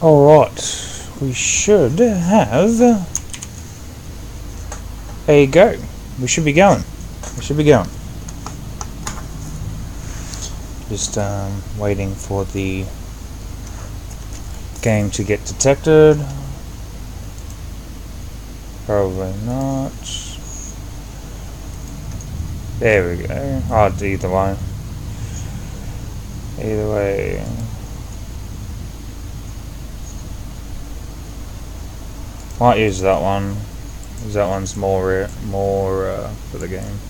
Alright, we should have a go. We should be going. Just waiting for the game to get detected. Probably not. There we go. Oh, either way. Either way. Might use that one, because that one's more for the game.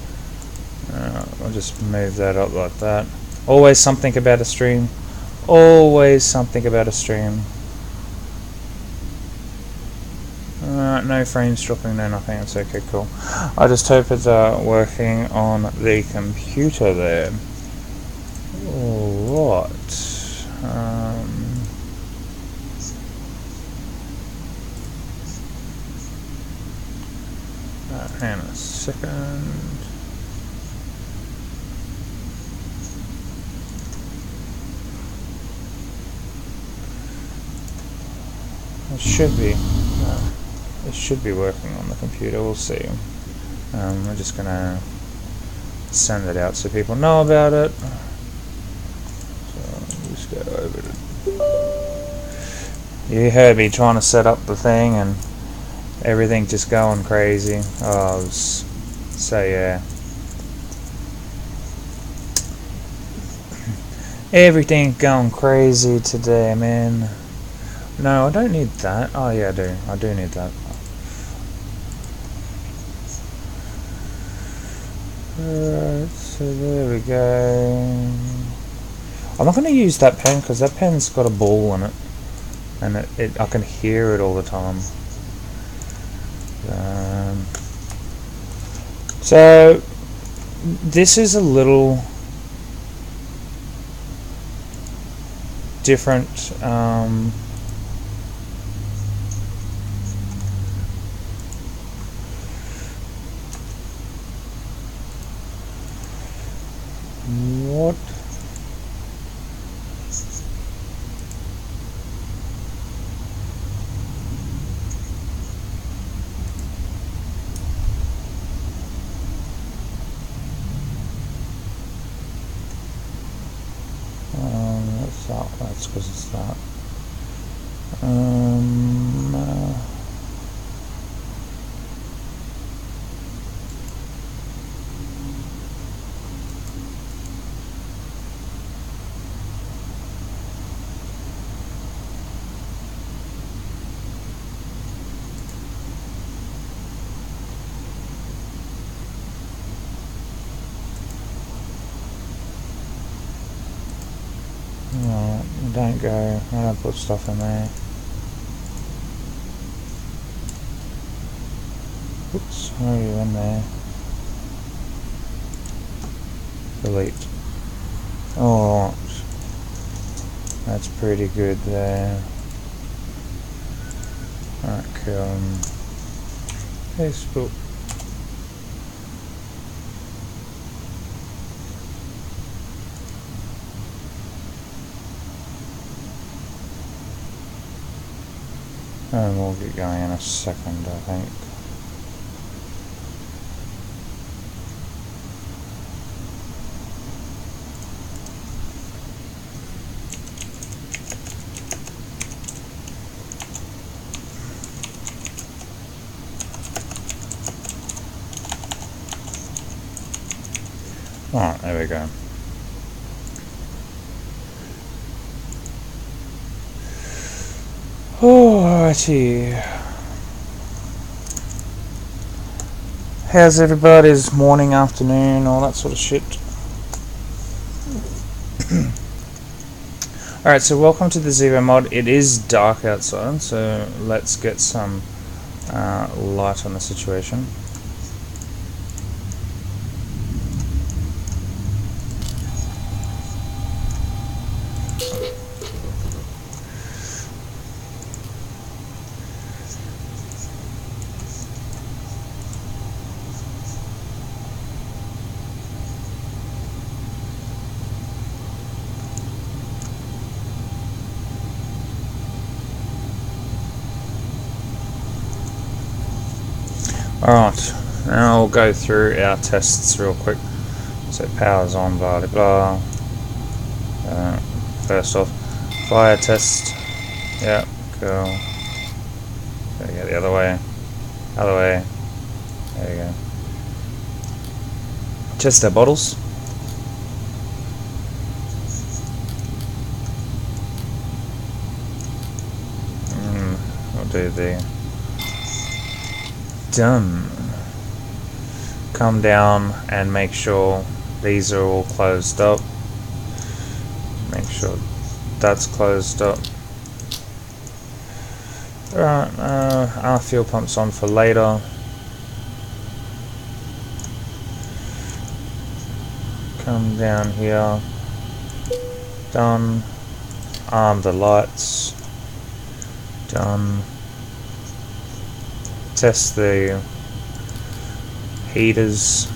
I'll just move that up like that. Always something about a stream. Always something about a stream. No frames dropping, no nothing. It's okay, cool. I just hope it's working on the computer there. Alright. Hang on a second. It should be working on the computer. We'll see. We're just gonna send it out so people know about it. So just go over to. You heard me trying to set up the thing and everything just going crazy. So yeah. Everything going crazy today, man. No, I don't need that. Oh yeah, I do. I do need that. Alright, so there we go. I'm not going to use that pen because that pen's got a ball in it, and I can hear it all the time. So this is a little different. What? That's because it's that. No, don't go. I don't put stuff in there. Oops, where are you in there? Delete. Oh, that's pretty good there. Alright, cool. Facebook. And we'll get going in a second, I think. Alright, there we go. Alrighty. How's everybody's morning, afternoon, all that sort of shit? Alright, so welcome to the Zero mod. It is dark outside, so let's get some light on the situation. Alright, now we'll go through our tests real quick. So power's on, blah blah blah. First off, fire test. Yep, cool. There you go, the other way. Other way. There you go. Test our bottles. We'll do the done. Come down and make sure these are all closed up. Make sure that's closed up. Alright, our fuel pump's on for later. Come down here. Done. Arm the lights. Done. Test the heaters.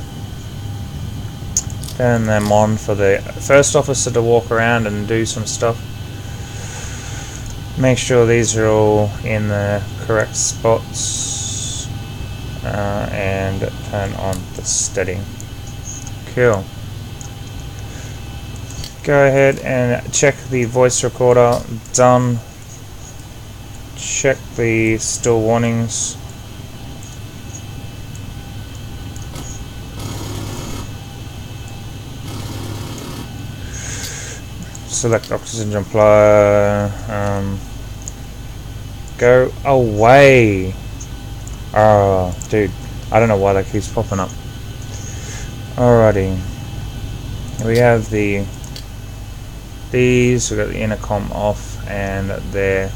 Turn them on for the first officer to walk around and do some stuff. Make sure these are all in the correct spots. And turn on the steady. Cool. Go ahead and check the voice recorder. Done. Check the still warnings. Select oxygen supply. Go away. Oh, dude. I don't know why that keeps popping up. Alrighty. We have these. We've got the intercom off and they're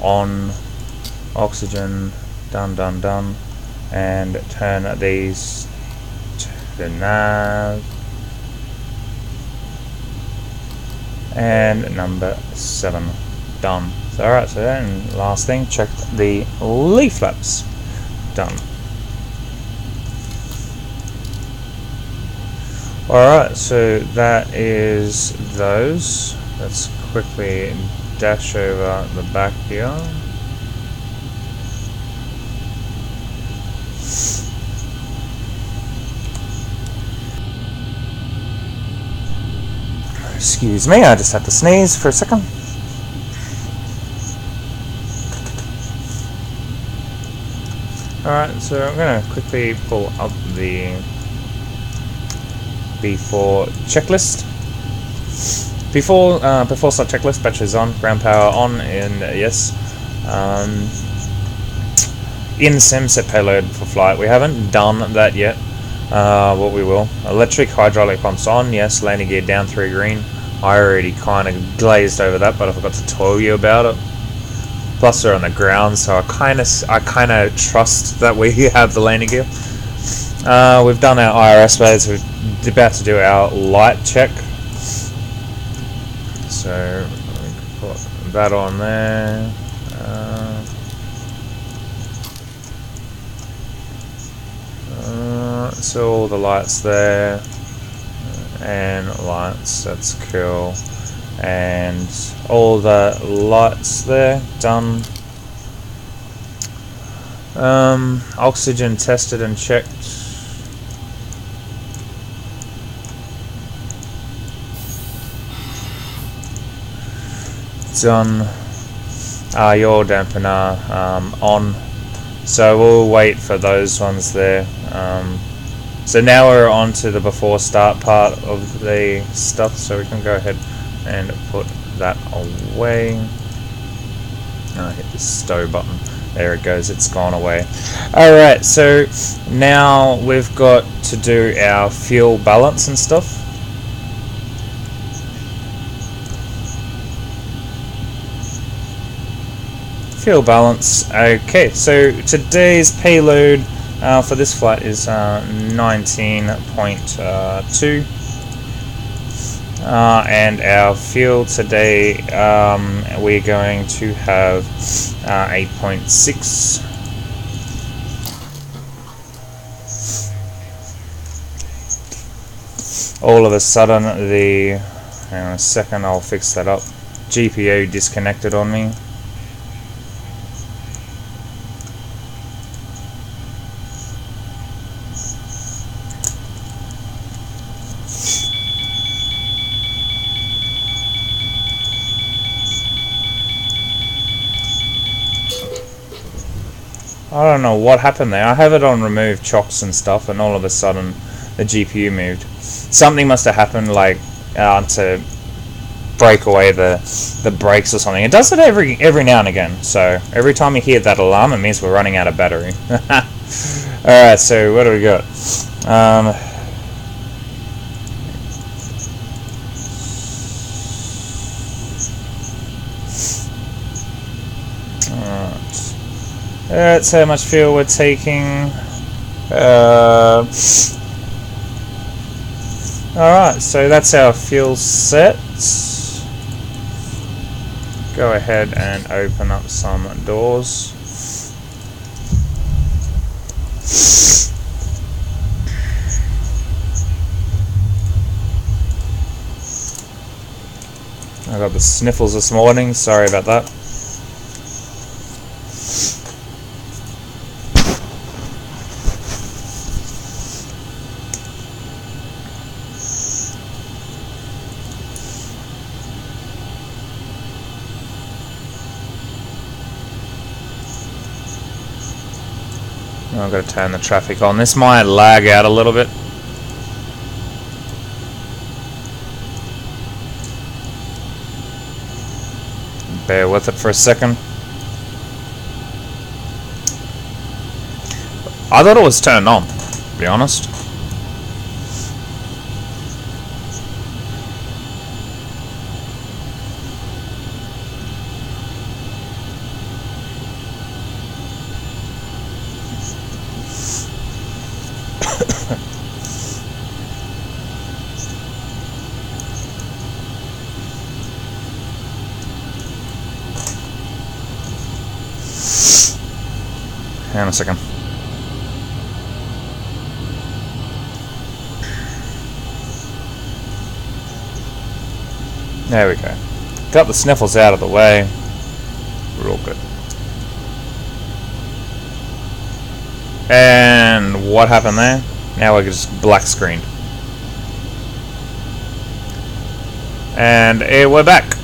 on. Oxygen. Done, done, done. And turn these to the nav. And number 7 done. So alright, so then last thing, check the leaf flaps. Done. Alright, so that is those. Let's quickly dash over the back here. Excuse me, I just had to sneeze for a second. Alright, so I'm going to quickly pull up the B4 checklist. Before start checklist, batteries on, ground power on, and yes. In sim, set payload for flight. We haven't done that yet. What we will. Electric hydraulic pumps on, yes. Landing gear down 3 green. I already kind of glazed over that, but I forgot to tell you about it. Plus they're on the ground, so I kind of trust that we have the landing gear. We've done our IRS phase. We're about to do our light check. So we can put that on there. So all the lights there, and lights, that's cool, and all the lights there, done. Oxygen tested and checked. Done. Yaw dampener on. So we'll wait for those ones there. So now we're on to the before start part of the stuff, so we can go ahead and put that away. Hit the stow button. There it goes, it's gone away. Alright, so now we've got to do our fuel balance and stuff. Fuel balance. Okay, so today's payload for this flight is 19.2, and our fuel today, we're going to have 8.6. All of a sudden hang on a second, I'll fix that up, GPU disconnected on me. I don't know what happened there. I have it on remove chocks and stuff, and all of a sudden the GPU moved. Something must have happened, like to break away the brakes or something. It does it every now and again. So every time you hear that alarm, it means we're running out of battery. Alright, so what do we got? Alright. That's how much fuel we're taking. Alright, so that's our fuel set. Go ahead and open up some doors. I got the sniffles this morning, sorry about that. I've got to turn the traffic on. This might lag out a little bit. Bear with it for a second. I thought it was turned on, to be honest. Hang on a second. There we go. Got the sniffles out of the way. We're all good. And what happened there? Now we're just black screened. And we're back.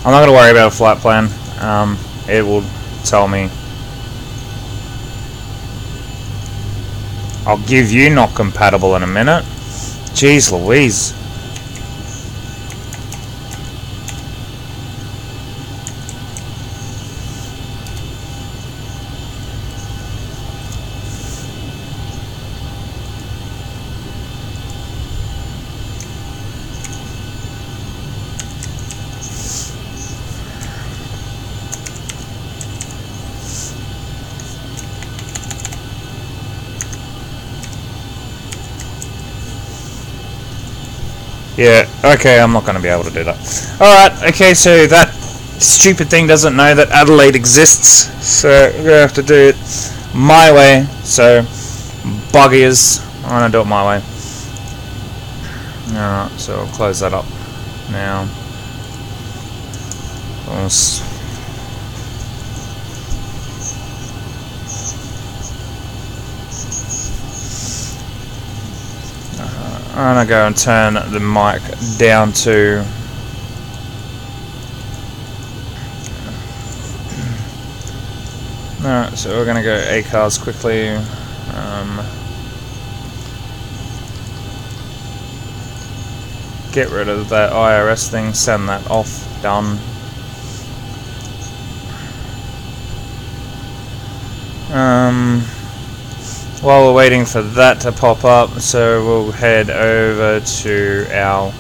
I'm not going to worry about a flight plan. It will tell me. I'll give you not compatible in a minute. Jeez Louise. Yeah, okay, I'm not going to be able to do that. Alright, okay, so that stupid thing doesn't know that Adelaide exists, so we're going to have to do it my way, so buggers, I'm going to do it my way. Alright, so I'll close that up now. I'm going to go and turn the mic down to alright, so we're going to go H.O.T.A.S quickly. Get rid of that IRS thing, send that off, done. While we're waiting for that to pop up, so we'll head over to our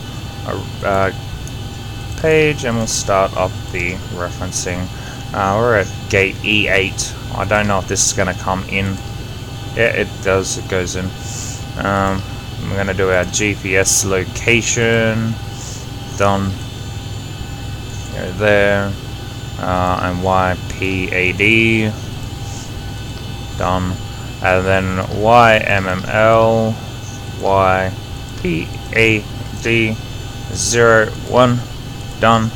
page and we'll start up the referencing. We're at gate E8. I don't know if this is going to come in. Yeah, it does. It goes in. We're going to do our GPS location. Done. Go there. And YPAD. Done. And then YMML. YPAD 01. Done.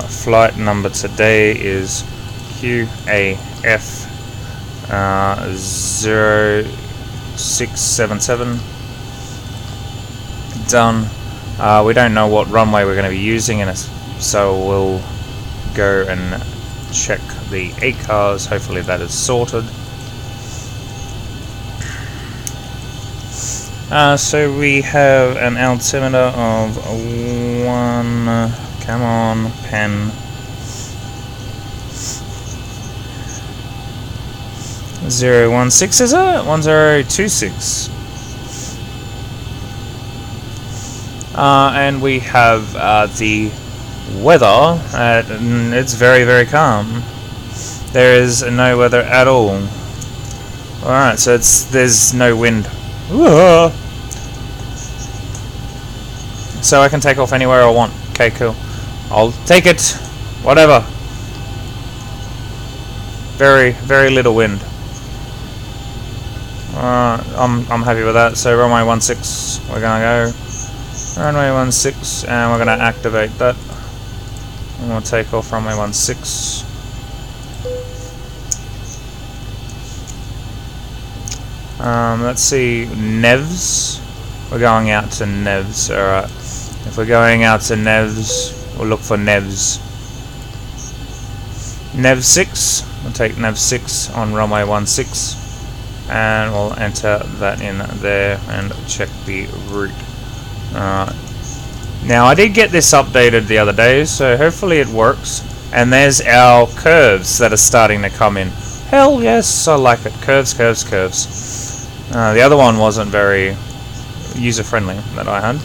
Flight number today is QAF 0677. Done. We don't know what runway we're going to be using in it, so we'll go and check the ACARS. Hopefully that is sorted. So we have an altimeter of 1. Come on, pen. 016 is it? 1026. And we have the weather. It's very, very calm. There is no weather at all. Alright, so there's no wind. Whoa. So I can take off anywhere I want. Okay, cool. I'll take it. Whatever. Very, very little wind. I'm happy with that. So runway 16, we're gonna go. Runway 16, and we're gonna activate that. And we'll take off runway 16. Let's see, Nevs. We're going out to Nevs. Alright. If we're going out to Nevs, we'll look for Nevs. Nev 6. We'll take Nev 6 on runway 16. And we'll enter that in there and check the route. Now I did get this updated the other day, so hopefully it works. And there's our curves that are starting to come in. Hell yes, I like it. Curves, curves, curves. The other one wasn't very user-friendly that I had.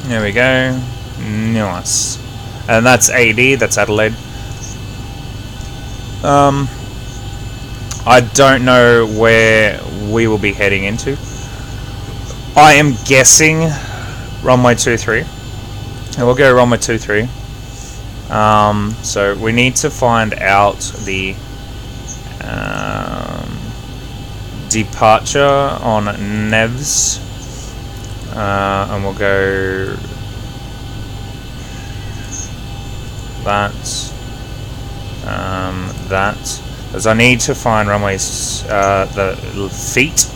There we go. Nice. And that's AD, that's Adelaide. I don't know where we will be heading into. I am guessing runway 23. And we'll go runway 23. So we need to find out the departure on Nevs. And we'll go that. As I need to find runways, the feet.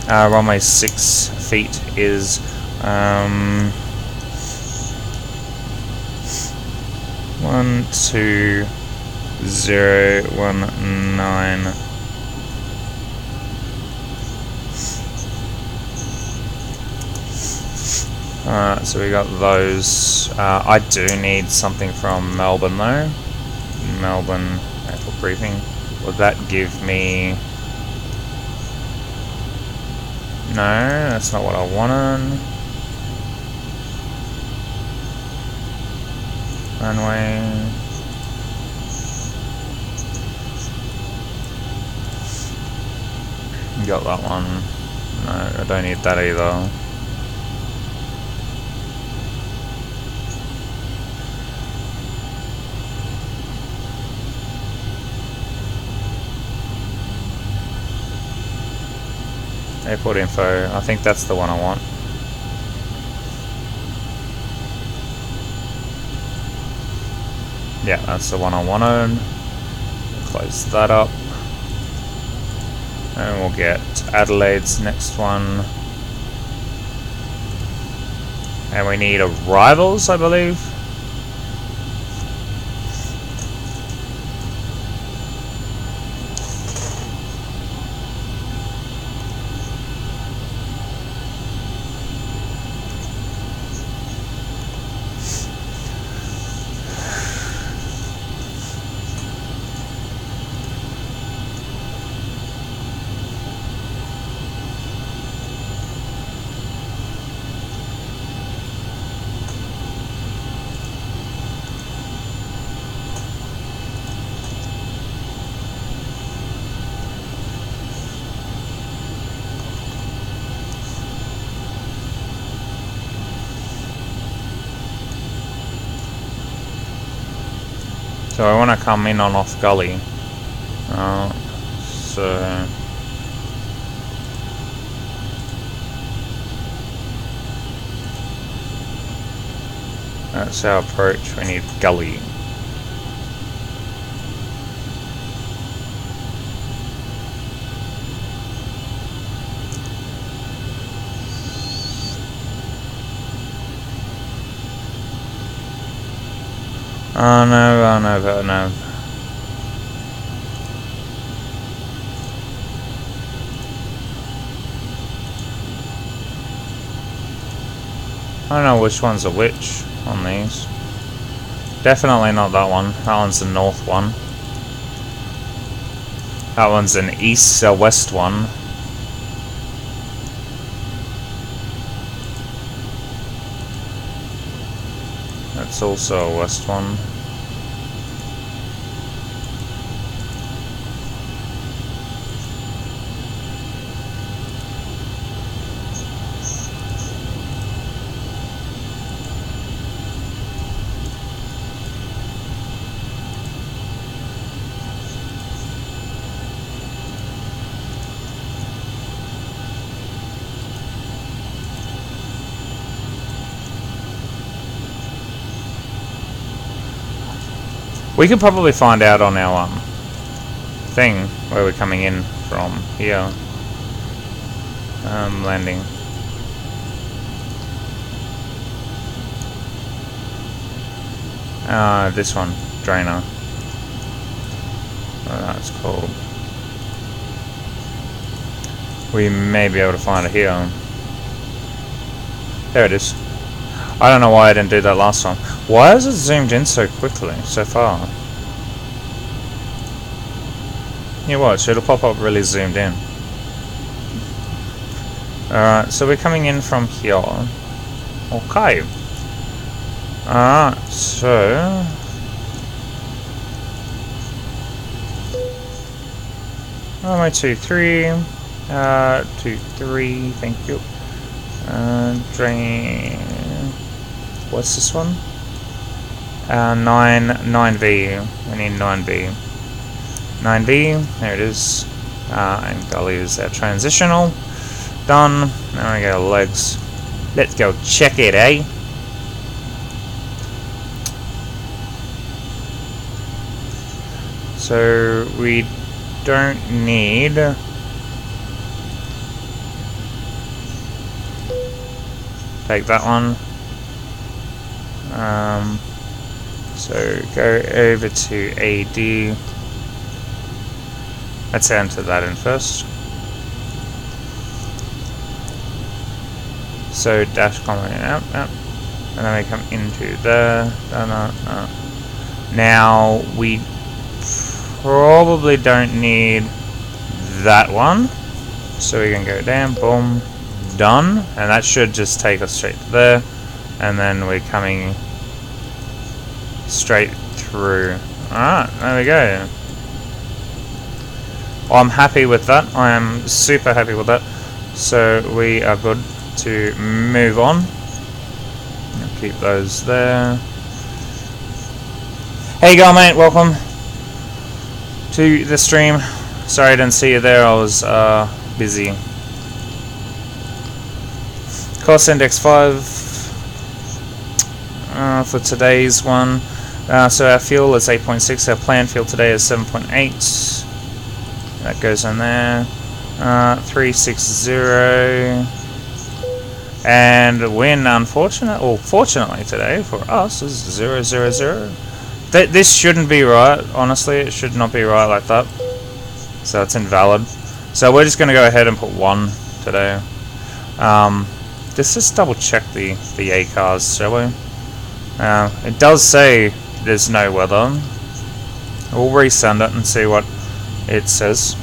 Runway 6 feet is 12019. Alright, so we got those. I do need something from Melbourne though. Melbourne airport briefing. Would that give me... No, that's not what I wanted. Runway... Got that one. No, I don't need that either. Airport info, I think that's the one I want. Yeah, that's the one I wanted. Close that up. And we'll get Adelaide's next one. And we need arrivals, I believe. So I want to come in on off gully. So that's our approach. We need gully. Oh no, oh no, oh no. I don't know which one's a which on these. Definitely not that one. That one's the north one. That one's an east-west one. That's also a west one. We could probably find out on our thing where we're coming in from here. Landing. This one, Drainer. Oh, that's called. We may be able to find it here. There it is. I don't know why I didn't do that last time. Why has it zoomed in so quickly, so far? You watch, it'll pop up really zoomed in. Alright, so we're coming in from here. Okay. Alright, so... 2, 3. 2, 3, thank you. Drain... What's this one? 9V. We need 9B. 9B, there it is. And gully is our transitional. Done. Now we go legs. Let's go check it, eh? So we don't need... Take that one. So go over to AD. Let's enter that in first. So dash comment out, and then we come into there. Now we probably don't need that one, so we can go down, boom, done, and that should just take us straight to there. And then we're coming straight through. Alright, there we go. I'm happy with that. I am super happy with that. So we are good to move on. I'll keep those there. Hey you go, mate. Welcome to the stream. Sorry I didn't see you there. I was busy. Cost index 5. For today's one. So our fuel is 8.6, our planned fuel today is 7.8. That goes in there. 360. And win, fortunately today for us is 000. This shouldn't be right, honestly. It should not be right like that. So it's invalid. So we're just going to go ahead and put 1 today. Let's just double check the A cars, shall we? It does say there's no weather. We'll resend it and see what it says.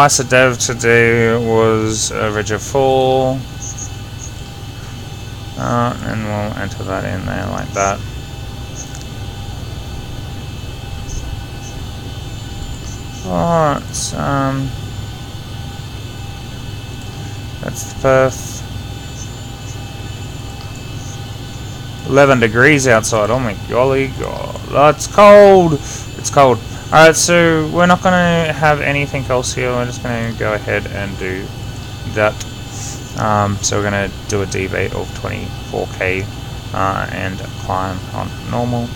ISA dev today was average of 4. And we'll enter that in there like that. Alright, that's the perf. 11 degrees outside. Oh my golly god. That's cold. It's cold. Alright, so we're not going to have anything else here. We're just going to go ahead and do that. So we're going to do a deviate of 24k and climb on normal.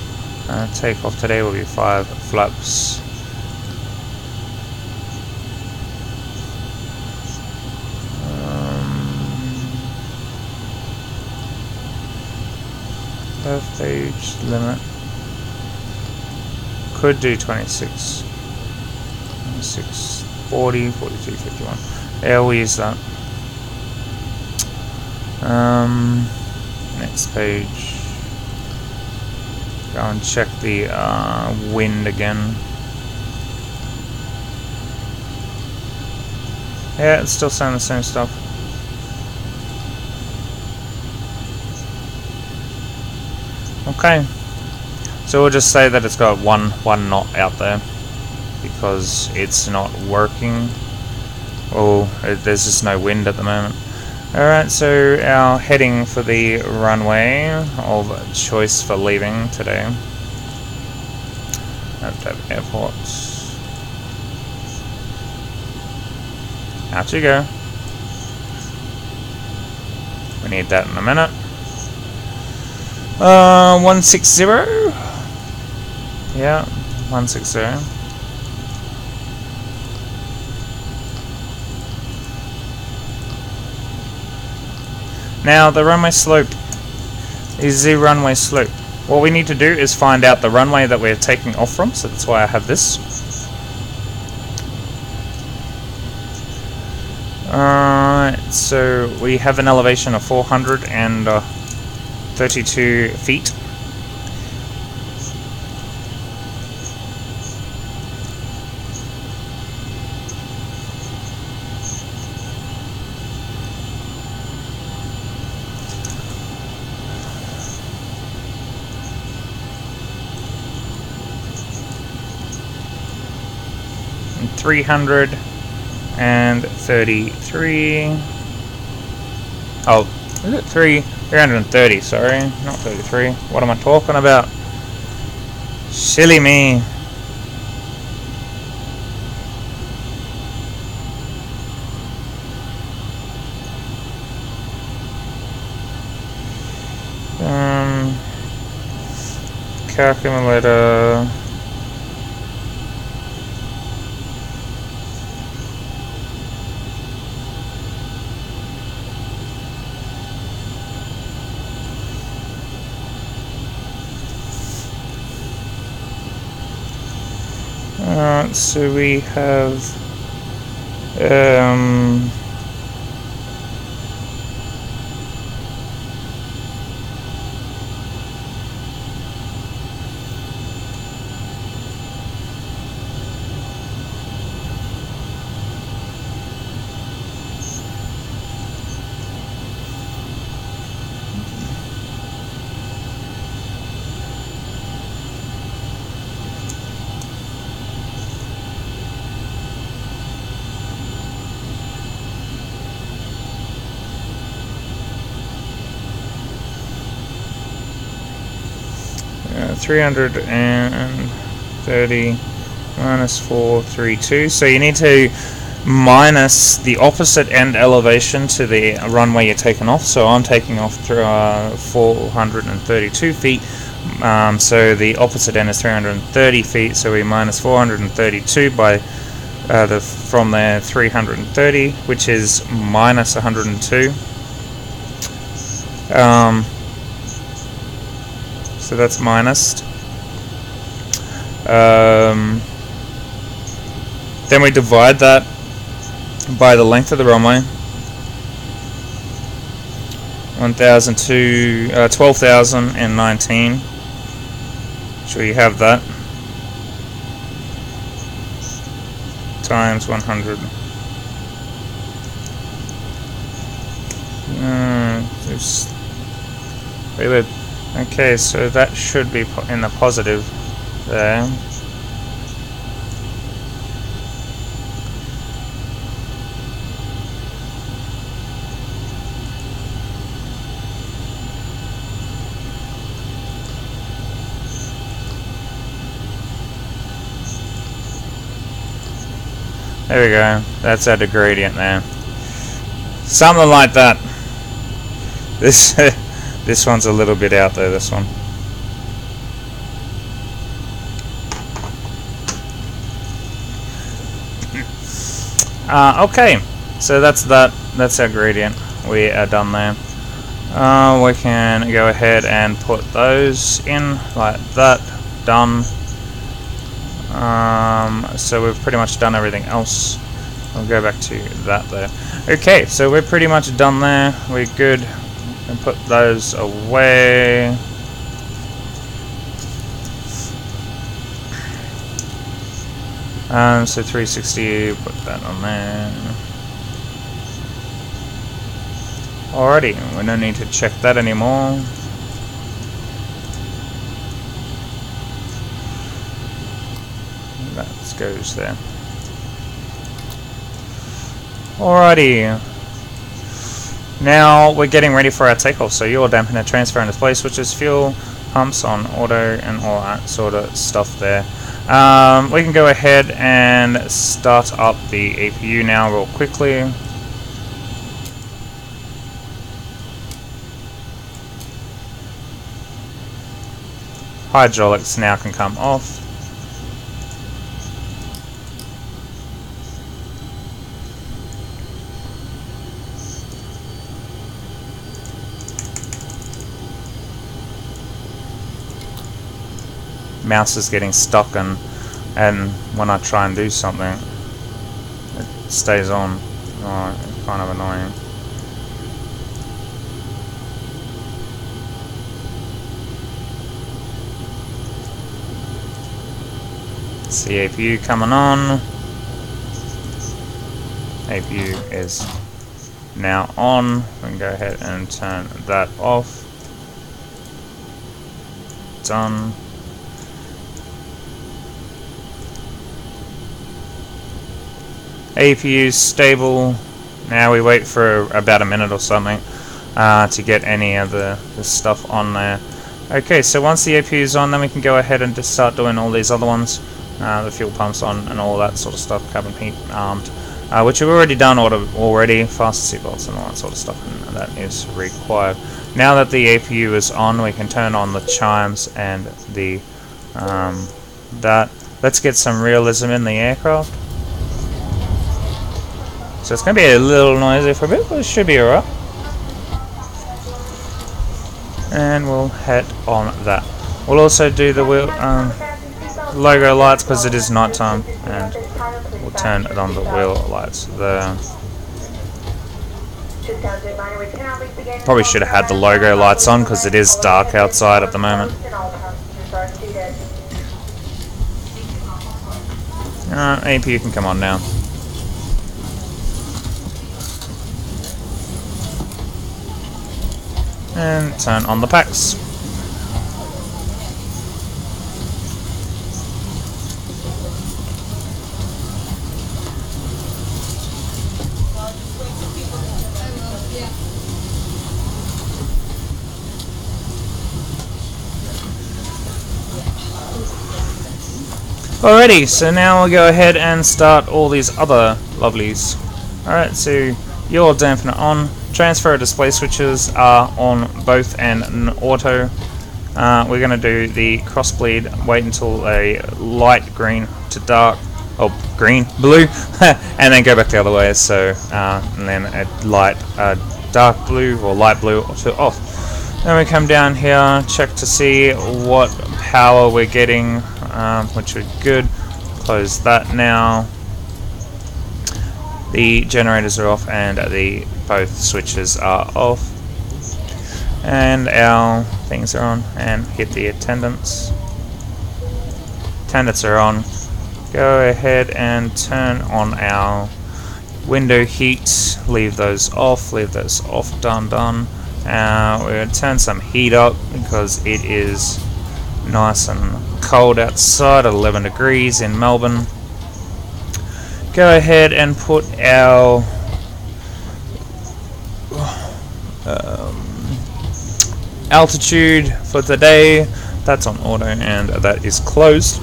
Takeoff today will be 5 flaps. Left page limit. Could do 26, 40, 42, 51. Yeah, we'll use that. Next page. Go and check the wind again. Yeah, it's still saying the same stuff. Okay, so we'll just say that it's got one knot out there because it's not working. Oh, there's just no wind at the moment. Alright, so our heading for the runway of choice for leaving today. Have to have airport. Out you go. We need that in a minute. 160. Yeah, 160. Now the runway slope is the runway slope. What we need to do is find out the runway that we're taking off from, so that's why I have this. So we have an elevation of 432 feet. And 333. Oh, is it 330? Sorry, not 33. What am I talking about? Silly me. Calculator. So we have uh, 330 minus 432. So you need to minus the opposite end elevation to the runway you're taking off. So I'm taking off 432 feet. So the opposite end is 330 feet. So we minus 432 by from there 330, which is minus 102. So that's minused. Then we divide that by the length of the runway. 12,019. Sure you have that. Times 100. Okay, so that should be in the positive there. There we go. That's our gradient there. Something like that. This this one's a little bit out there. This one. Okay, so that's that. That's our gradient. We are done there. We can go ahead and put those in like that. Done. So we've pretty much done everything else. I'll go back to that there. Okay, so we're pretty much done there. We're good. And put those away. So 360, put that on there. Alrighty, we don't need to check that anymore. That goes there. Alrighty. Now we're getting ready for our takeoff. So your dampener, transfer and display switches, fuel pumps on auto, and all that sort of stuff there. We can go ahead and start up the APU now real quickly. Hydraulics now can come off. Mouse is getting stuck, and when I try and do something, it stays on. Oh, it's kind of annoying. APU coming on. APU is now on. We can go ahead and turn that off. Done. APU stable. Now we wait for about a minute or something to get any of the stuff on there. Okay, so once the APU is on, then we can go ahead and just start doing all these other ones. The fuel pumps on and all that sort of stuff, cabin heat armed, which we've already done already, fasten seatbelts and all that sort of stuff, and that is required. Now that the APU is on, we can turn on the chimes and the that. Let's get some realism in the aircraft. So it's going to be a little noisy for a bit, but it should be alright. And we'll head on that. We'll also do the wheel logo lights because it is night time, and we'll turn it on the wheel lights there. Probably should have had the logo lights on because it is dark outside at the moment. APU can come on now. And turn on the packs. Alrighty, so now we'll go ahead and start all these other lovelies. Alright, so your dampener on, transfer display switches are on both and auto. We're going to do the cross bleed, wait until a light green to dark, or green, blue, and then go back the other way, so, and then a light dark blue or light blue to off. Then we come down here, check to see what power we're getting, which is good. Close that now. The generators are off and the both switches are off. And our things are on, and hit the attendants. Attendants are on. Go ahead and turn on our window heat. Leave those off. Done. We're going to turn some heat up because it is nice and cold outside at 11 degrees in Melbourne. Go ahead and put our altitude for today. That's on auto and that is closed.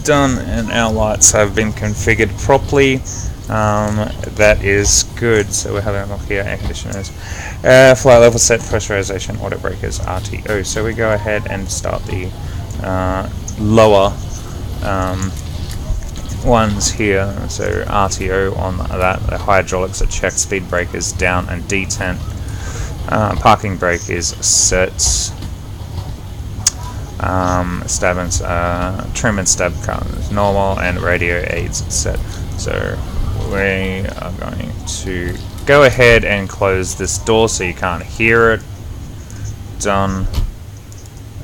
Done, and our lights have been configured properly. That is good. So we're having a look here, air conditioners, flight level set, pressurization, auto breakers, RTO. So we go ahead and start the lower ones here. So RTO on that, the hydraulics are checked, speed brake is down and detent. Parking brake is set. Stab and trim and stab cut is normal, and radio aids set. So we are going to go ahead and close this door so you can't hear it. Done.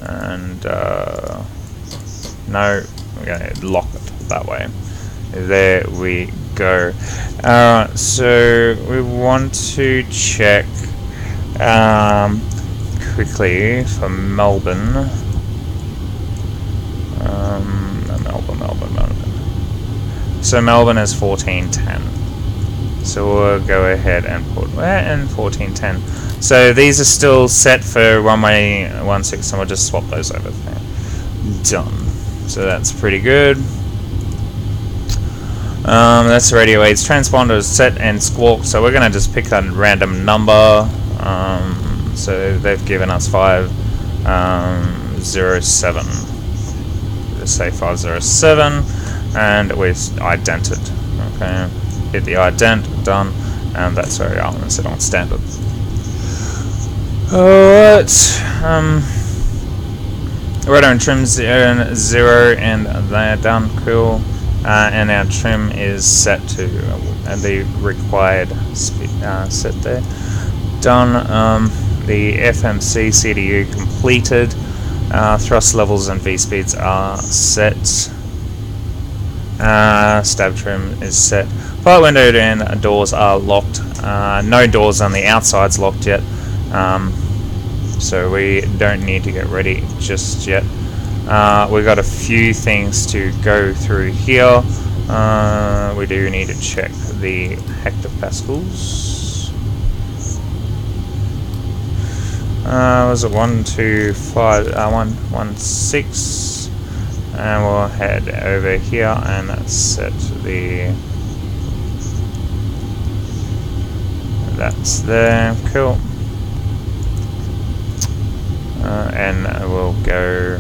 And no, we're going to lock it that way. There we go. Alright, so we want to check quickly for Melbourne. Melbourne. So Melbourne is 1410. So we'll go ahead and put in 1410. So these are still set for runway 16, and we'll just swap those over there. Done. So that's pretty good. That's radio aids. Transponder is set and squawk. So we're gonna just pick a random number. So they've given us 507. Say 507, and we've idented. Okay, hit the ident, done, and that's where we are. And set on standard. Alright, radar and trim 0, and they're done. Cool. And our trim is set to the required speed, set there. Done. The FMC CDU completed. Thrust levels and V speeds are set. Stab trim is set. Flight window and doors are locked. No doors on the outside's locked yet. So we don't need to get ready just yet. We've got a few things to go through here. We do need to check the hectopascals. Was it 125.116, and we'll head over here and set the. That's there, cool. And we'll go.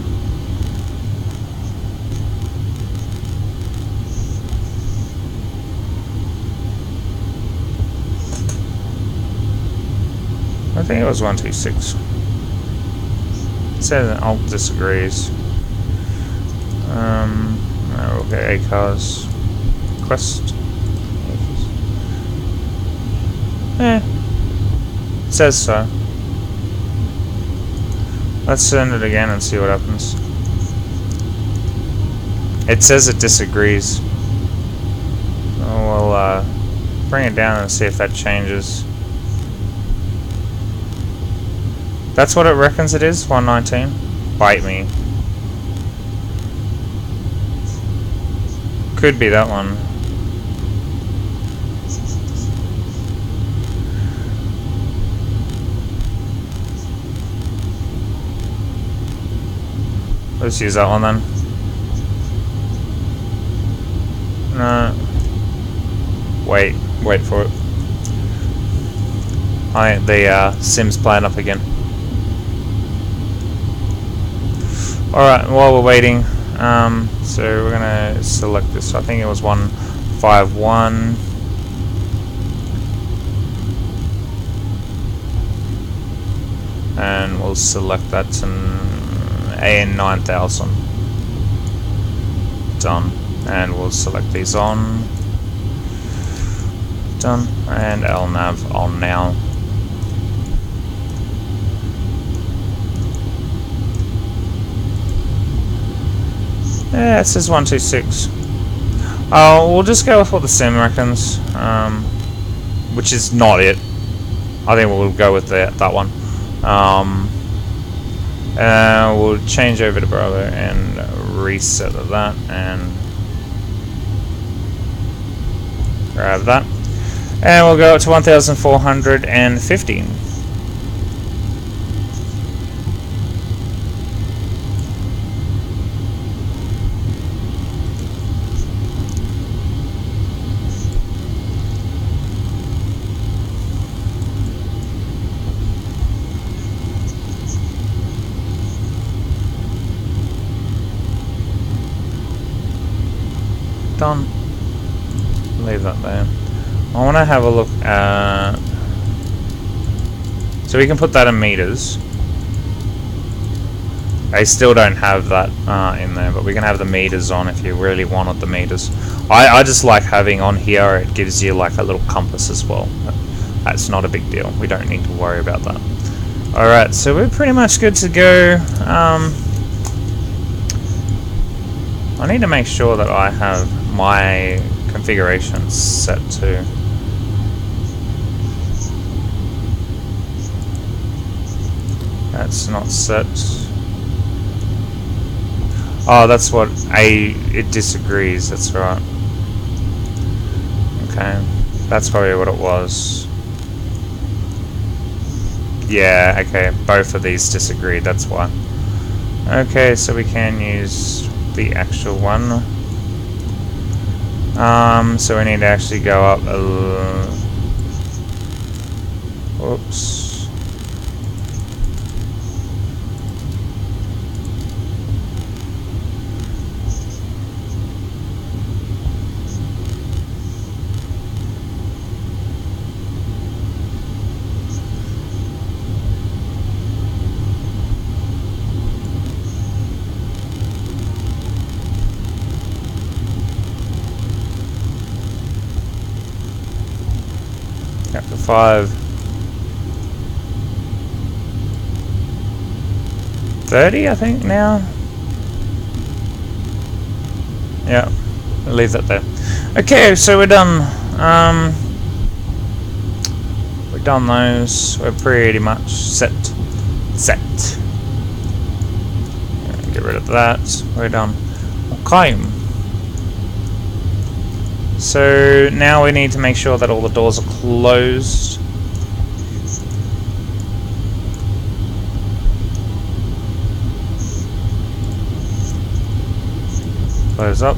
I think it was 126. It says an alt disagrees. We'll get ACARS quest. It says so. Let's send it again and see what happens. It says it disagrees. We'll bring it down and see if that changes. That's what it reckons it is, 119. Bite me. Could be that one. Let's use that one then. No. Wait for it. The sim's playing up again. Alright, while we're waiting, so we're gonna select this. I think it was 151. And we'll select that to AN9000. Done. And we'll select these on. Done. And LNAV on now. Yeah, it says 126. We'll just go with what the sim reckons, which is not it. I think we'll go with that one. We'll change over to Bravo and reset that and grab that. And we'll go up to 1,415. Done. Leave that there. I want to have a look at... So we can put that in meters. I still don't have that in there, but we can have the meters on if you really wanted the meters. I just like having on here, it gives you like a little compass as well. That's not a big deal. We don't need to worry about that. Alright, so we're pretty much good to go. I need to make sure that I have my configuration set to. That's not set. Oh, that's what it disagrees, that's right. Okay, that's probably what it was. Yeah, okay, both of these disagree, that's why. Okay, so we can use the actual one. So we need to actually go up a little... Whoops. Chapter 5. 30, I think, now? Yeah, we'll leave that there. Okay, so we're done. We've done those. We're pretty much set. Get rid of that. We're done. Okay. So now we need to make sure that all the doors are closed. Close up.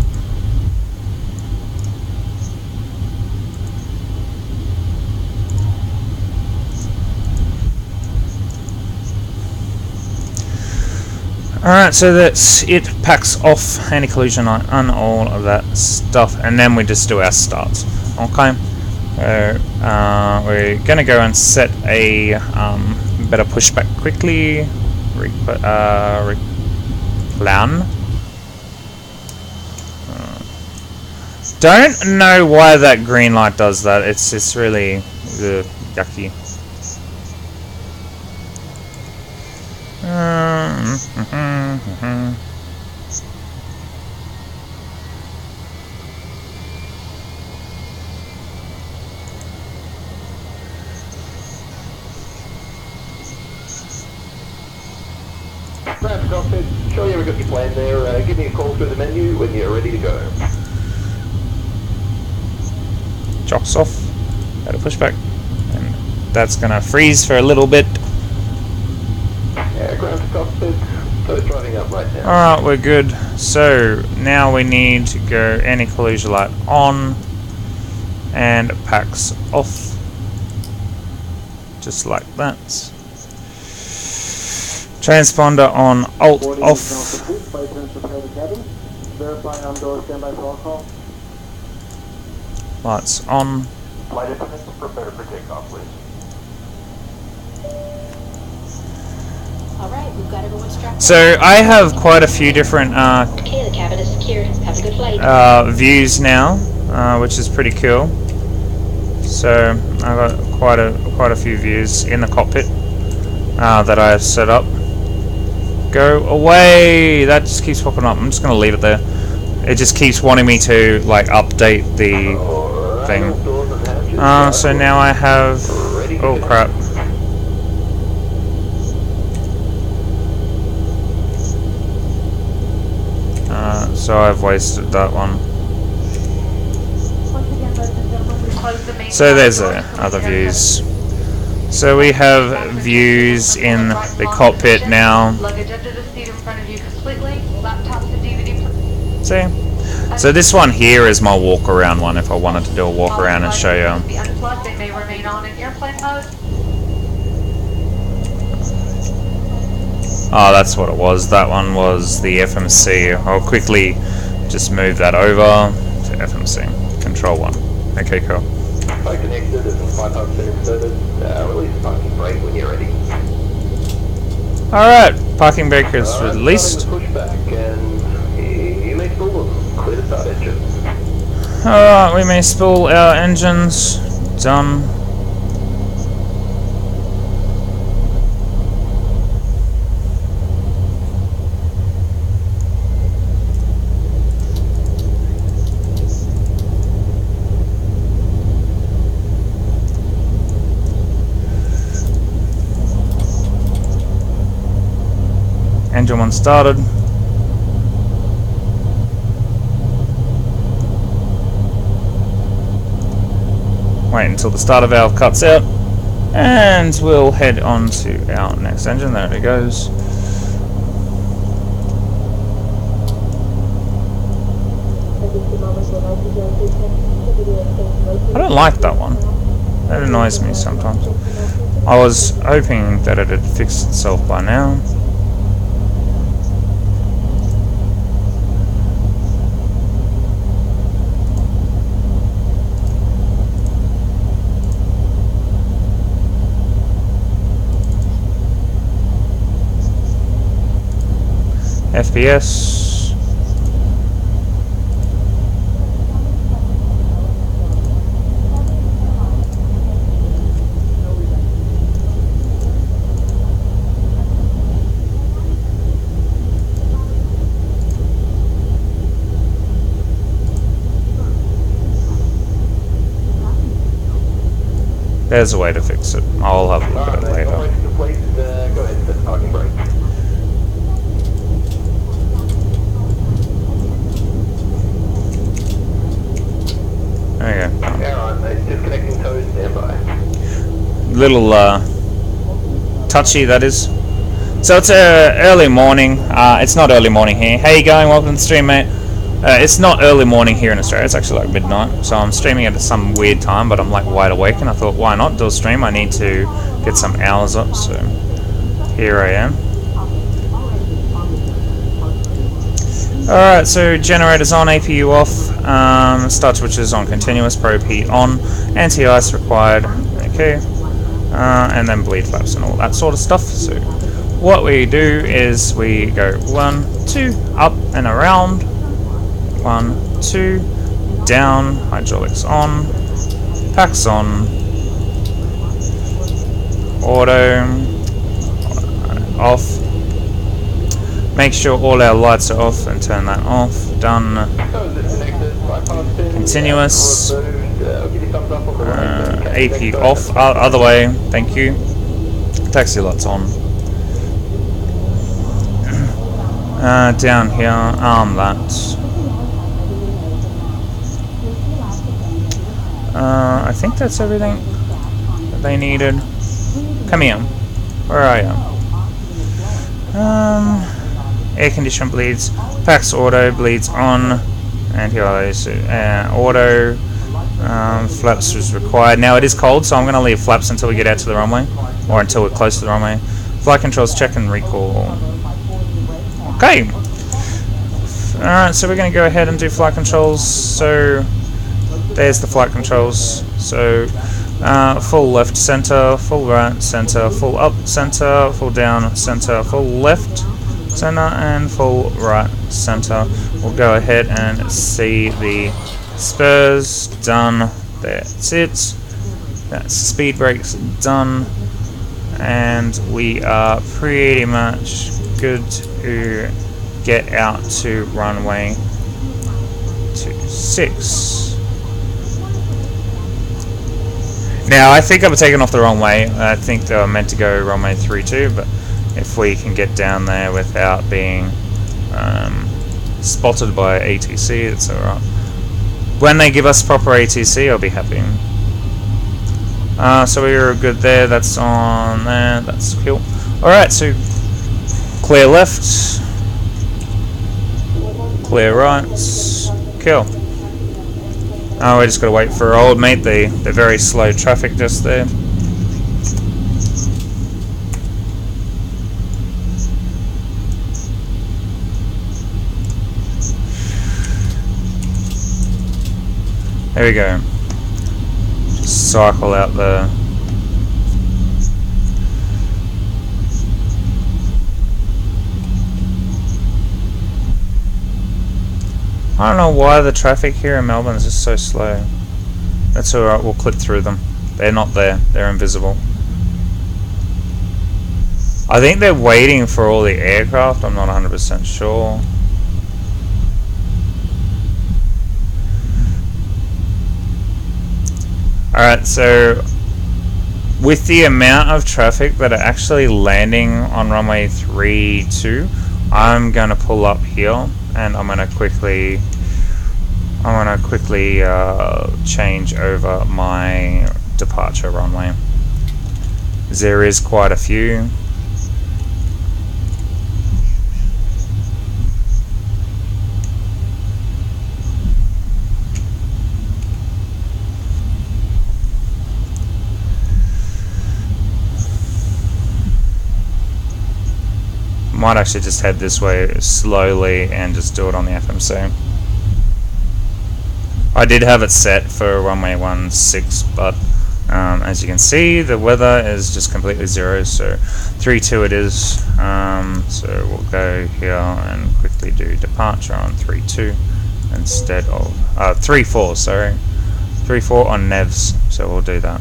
Alright, so that's it. Packs off anti-collision on all of that stuff, and then we just do our starts. Okay, we're gonna go and set a better pushback quickly. Plan. Don't know why that green light does that. It's really yucky. Cockpit, sure you got your plan there. Give me a call through the menu when you're ready to go. Chocks off. Got to push back, and that's gonna freeze for a little bit. Yeah, ground to cockpit. So it's driving up right now. Alright, we're good. So now we need to go anti-collision light on and packs off. Just like that. Transponder on, alt off. Lights on. Flight attendants, prepare for takeoff, please. Alright, we've got everyone strapped. So I have quite a few different Okay, the cabin is secured. Have a good flight. views now, which is pretty cool. So I've got quite a few views in the cockpit that I have set up. Go away! That just keeps popping up. I'm just gonna leave it there. It just keeps wanting me to like update the thing. So now I have. Oh crap! So I've wasted that one. So there's the other views. So we have views in the cockpit now. See? So this one here is my walk around one if I wanted to do a walk around and show you. Oh, that's what it was. That one was the FMC. I'll quickly just move that over to FMC. Control 1. Okay, cool. I connected and bypass setting service. Release the parking brake when you're ready. Alright, parking brake is released. Push back and you may spool them. Clear to start engine. Alright, we may spool our engines. Done. Engine 1 started. Wait until the starter valve cuts out, and we'll head on to our next engine. There it goes. I don't like that one. That annoys me sometimes. I was hoping that it had fixed itself by now. FPS. There's a way to fix it. I'll have a look at it later. Go ahead and set the parking brake. There you go. Alright, disconnecting toes, stand by. Little touchy, that is. So it's early morning. It's not early morning here. How you going? Welcome to the stream, mate. It's not early morning here in Australia. It's actually like midnight. So I'm streaming at some weird time, but I'm like wide awake, and I thought, why not do a stream? I need to get some hours up, so here I am. Alright, so generators on, APU off, start switches on continuous, probe heat on, anti-ice required, okay, and then bleed flaps and all that sort of stuff. So what we do is we go 1, 2, up and around, 1, 2, down, hydraulics on, packs on, auto, off. Make sure all our lights are off and turn that off. Done. Continuous. AP off. Other way. Thank you. Taxi lights on. Down here. Arm that. I think that's everything that they needed. Come here. Where are you? Air condition bleeds, packs auto, bleeds on, and here are those, auto, flaps is required. Now it is cold, so I'm going to leave flaps until we get out to the runway, or until we're close to the runway. Flight controls check and recall. Okay. Alright, so we're going to go ahead and do flight controls. So there's the flight controls. So full left center, full right center, full up center, full down center, full left center, and full right center. We'll go ahead and see the spurs done. That's it. That's speed brakes done, and we are pretty much good to get out to runway 26. Now I think I'm taking off the wrong way. I think they were meant to go runway 32, but if we can get down there without being spotted by ATC, it's alright. When they give us proper ATC, I'll be happy. So we were good there, that's on there, that's cool. Alright, so clear left, clear right, cool. We just gotta wait for our old mate, the very slow traffic just there. There we go. Just cycle out the... I don't know why the traffic here in Melbourne is just so slow. That's alright, we'll clip through them. They're not there, they're invisible. I think they're waiting for all the aircraft, I'm not 100% sure. Alright, so with the amount of traffic that are actually landing on runway 32, I'm gonna pull up here and I'm gonna quickly change over my departure runway. There is quite a few. Might actually just head this way slowly and just do it on the FMC. I did have it set for runway 16, but as you can see, the weather is just completely zero, so 32 it is. So we'll go here and quickly do departure on 32 instead of 34. Sorry, 34 on Nevs. So we'll do that.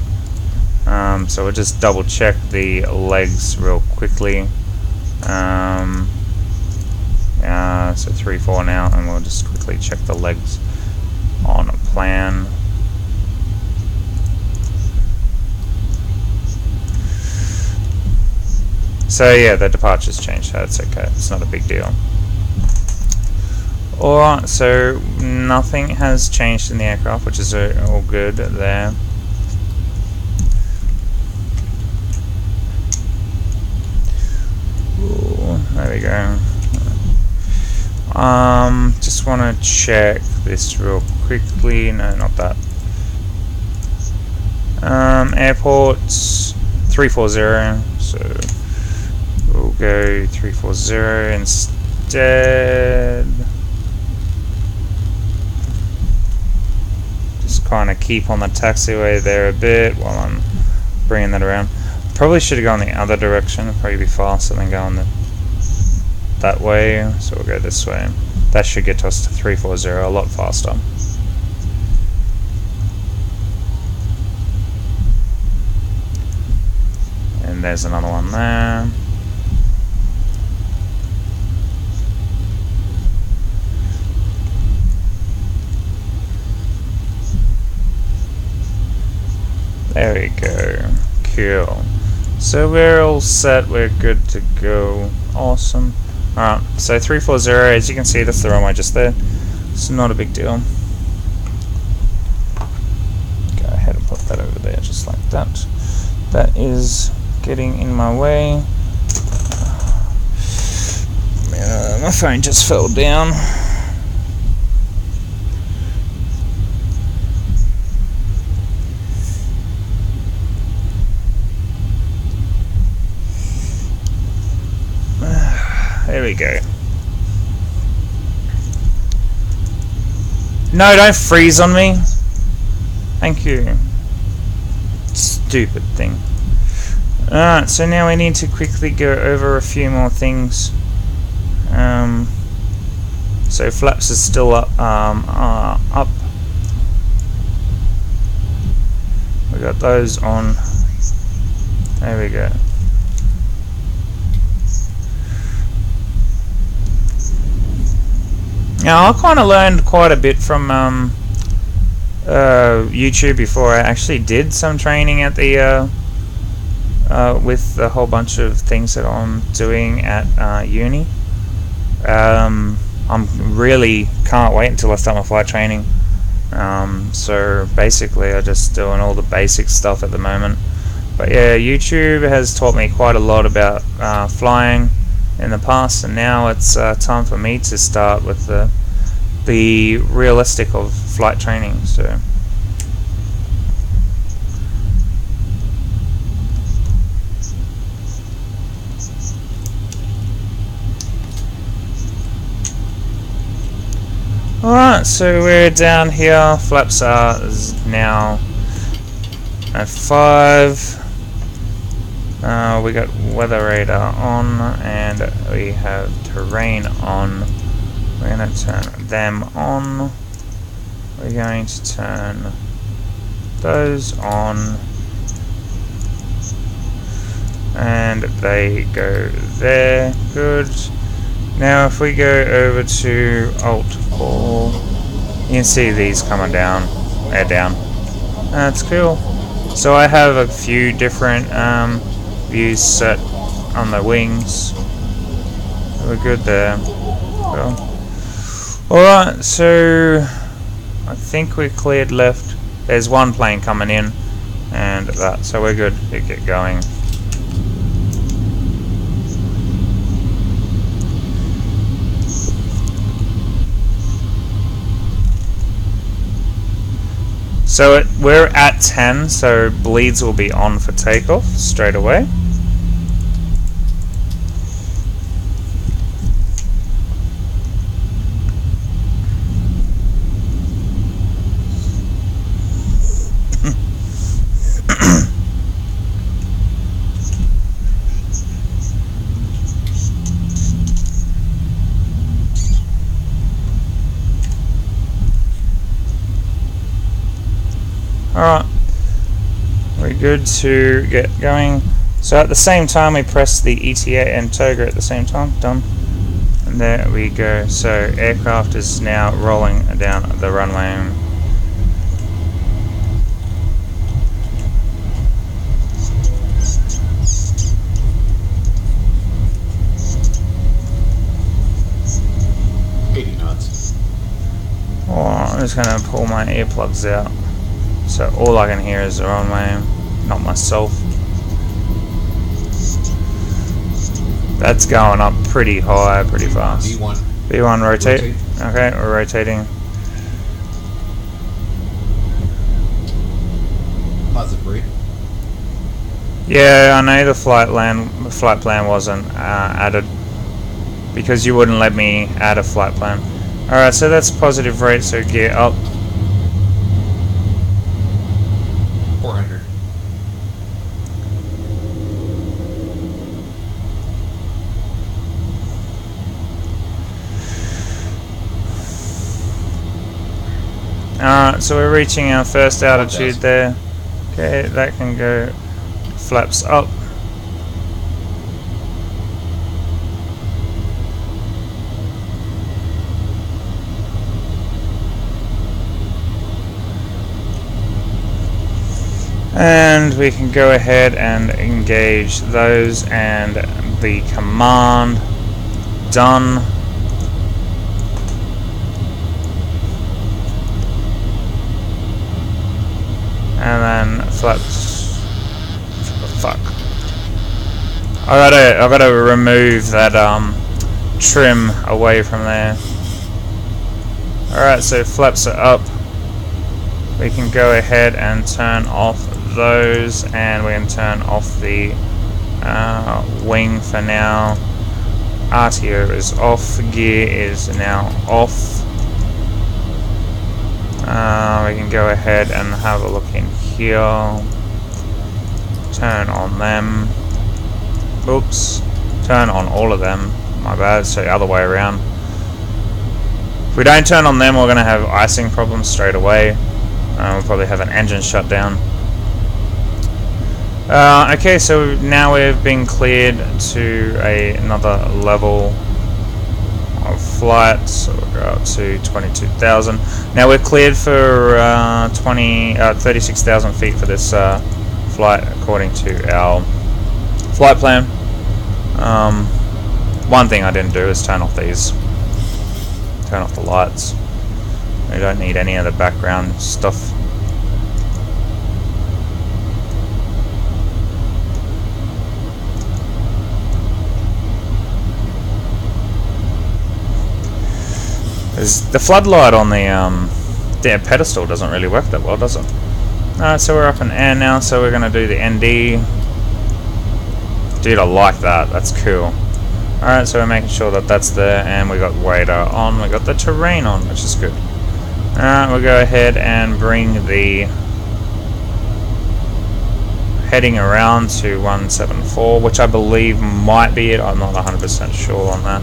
So we'll just double check the legs real quickly. So 34 now, and we'll just quickly check the legs on a plan. So yeah, the departure's changed. That's okay. It's not a big deal. Alright, so nothing has changed in the aircraft, which is all good there. Ooh, there we go. Just want to check this real quickly. No, not that. Airport 340. So we'll go 340 instead. Just kind of keep on the taxiway there a bit while I'm bringing that around. Probably should have gone the other direction. It'd probably be faster than going that way. So we'll go this way. That should get us to 340 a lot faster. And there's another one there. There we go. Cool. So we're all set, we're good to go. Awesome. Alright, so 340, as you can see, that's the runway just there. It's not a big deal. Go ahead and put that over there, just like that. That is getting in my way. My phone just fell down. There we go. No, don't freeze on me. Thank you. Stupid thing. Alright, so now we need to quickly go over a few more things. So flaps is still up. We got those on. There we go. Now I kind of learned quite a bit from YouTube before I actually did some training at the with a whole bunch of things that I'm doing at uni. I'm really can't wait until I start my flight training. So basically I'm just doing all the basic stuff at the moment. But yeah, YouTube has taught me quite a lot about flying in the past, and now it's time for me to start with the realistic of flight training. So Alright, so we're down here. Flaps are now at 5. We got weather radar on, and we have terrain on. We're going to turn them on. We're going to turn those on, and they go there. Good. Now if we go over to Alt-4, you can see these coming down. They're down. That's cool. So I have a few different views set on the wings. We're good there. Cool. Alright, so I think we cleared left. There's one plane coming in, and that. So we're good to get going. So we're at 10, so bleeds will be on for takeoff straight away. Alright, we're good to get going. So at the same time we press the ETA and toga at the same time, done. And there we go. So aircraft is now rolling down the runway. Oh, I'm just going to pull my earplugs out. So all I can hear is the runway, not myself. That's going up pretty high, pretty fast. B1 rotate. Okay, we're rotating. Positive rate. Yeah, I know the flight plan wasn't added because you wouldn't let me add a flight plan. Alright, so that's positive rate, so gear up. 400. Alright, so we're reaching our first altitude there. Okay, that can go flaps up. And we can go ahead and engage those, and the command done. And then flaps. Fuck. I gotta remove that trim away from there. Alright, so flaps are up. We can go ahead and turn off those, and we can turn off the wing for now. RTO is off, gear is now off. We can go ahead and have a look in here. Turn on them. Oops. Turn on all of them. My bad, so the other way around. If we don't turn on them, we're going to have icing problems straight away. We'll probably have an engine shutdown. Okay, so now we've been cleared to another level of flight, so we'll go up to 22,000. Now we're cleared for 36,000 feet for this flight according to our flight plan. One thing I didn't do is turn off these. Turn off the lights. We don't need any of the background stuff. The floodlight on the pedestal doesn't really work that well, does it? Alright, so we're up in air now, so we're going to do the ND. Dude, I like that. That's cool. Alright, so we're making sure that that's there, and we got radar on, we got the terrain on, which is good. Alright, we'll go ahead and bring the heading around to 174, which I believe might be it. I'm not 100% sure on that.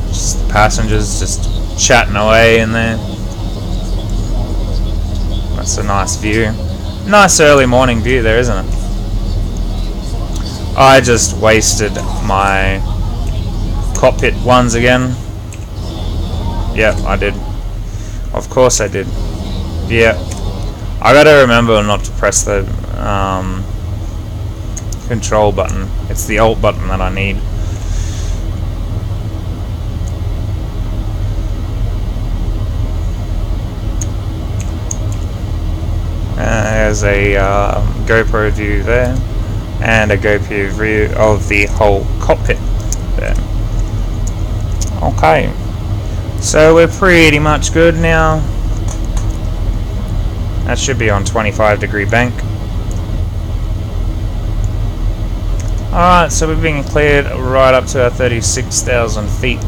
Just the passengers just chatting away in there. That's a nice view. Nice early morning view there, isn't it? I just wasted my cockpit ones again. Yep, I did. Of course I did. Yeah. I gotta remember not to press the control button. It's the Alt button that I need. There's a GoPro view there, and a GoPro view of the whole cockpit there. Okay, so we're pretty much good now. That should be on 25-degree bank. Alright, so we've been cleared right up to our 36,000 feet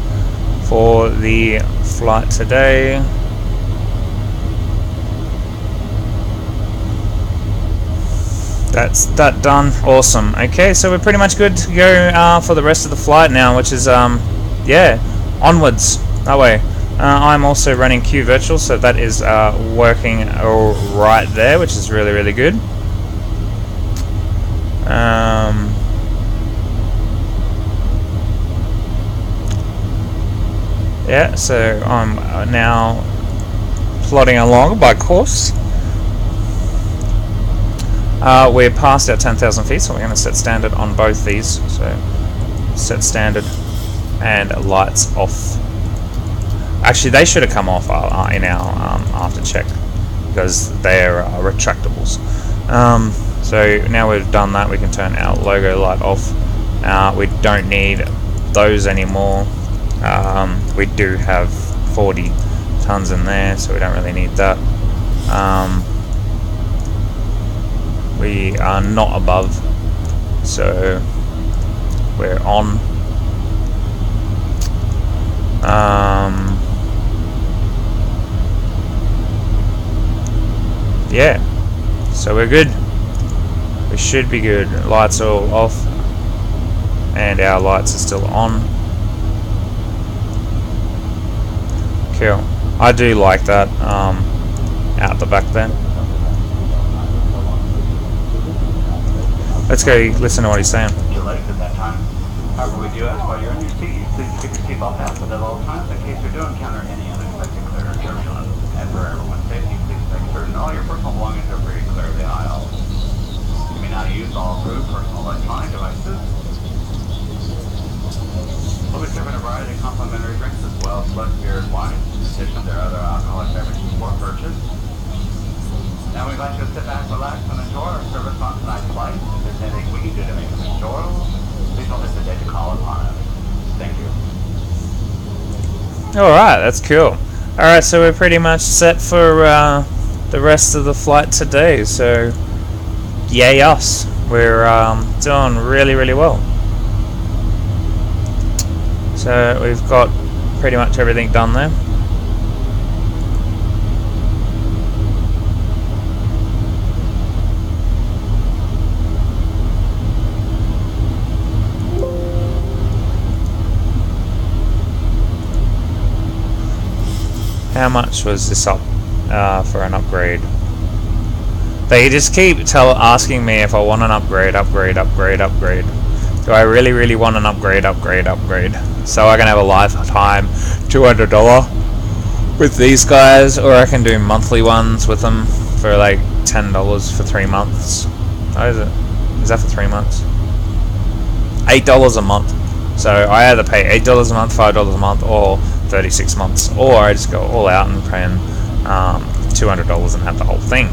for the flight today. That's that done. Awesome. Okay, so we're pretty much good to go for the rest of the flight now, which is yeah, onwards that way. I'm also running Q Virtual, so that is working right there, which is really, really good. Yeah, so I'm now plodding along by course. We're past our 10,000 feet, so we're going to set standard on both these. So set standard and lights off. Actually, they should have come off in our after check because they're retractables. So now we've done that, we can turn our logo light off. We don't need those anymore. We do have 40 tons in there, so we don't really need that. We are not above, so we're on. Yeah, so we're good. We should be good. Lights are all off, and our lights are still on. Cool. I do like that out the back there. Let's go listen to what he's saying. Delays at that time. However, we do ask while you're in your seat, please keep your seatbelt fastened at all times in case you do encounter any unexpected clear or turbulence. And for everyone's safety, please make certain all your personal belongings are free to clear the aisle. You may not use all approved personal electronic devices. We'll be serving a variety of complimentary drinks as well as select beer and wine. In addition, there are other alcoholic beverages for purchase. Now we'd like you to sit back, relax, and enjoy our service on tonight's flight. If there's anything we can do to make it enjoyable, please don't hesitate to call upon us. Thank you. Alright, that's cool. Alright, so we're pretty much set for the rest of the flight today, so yay us. We're doing really, really well. So we've got pretty much everything done there. How much was this up for an upgrade? They just keep asking me if I want an upgrade. Do I really, really want an upgrade? So I can have a lifetime $200 with these guys, or I can do monthly ones with them for like $10 for 3 months. How is it? Is that for 3 months? $8 a month. So I either pay $8 a month, $5 a month, or 36 months, or I just go all out and pay $200 and have the whole thing.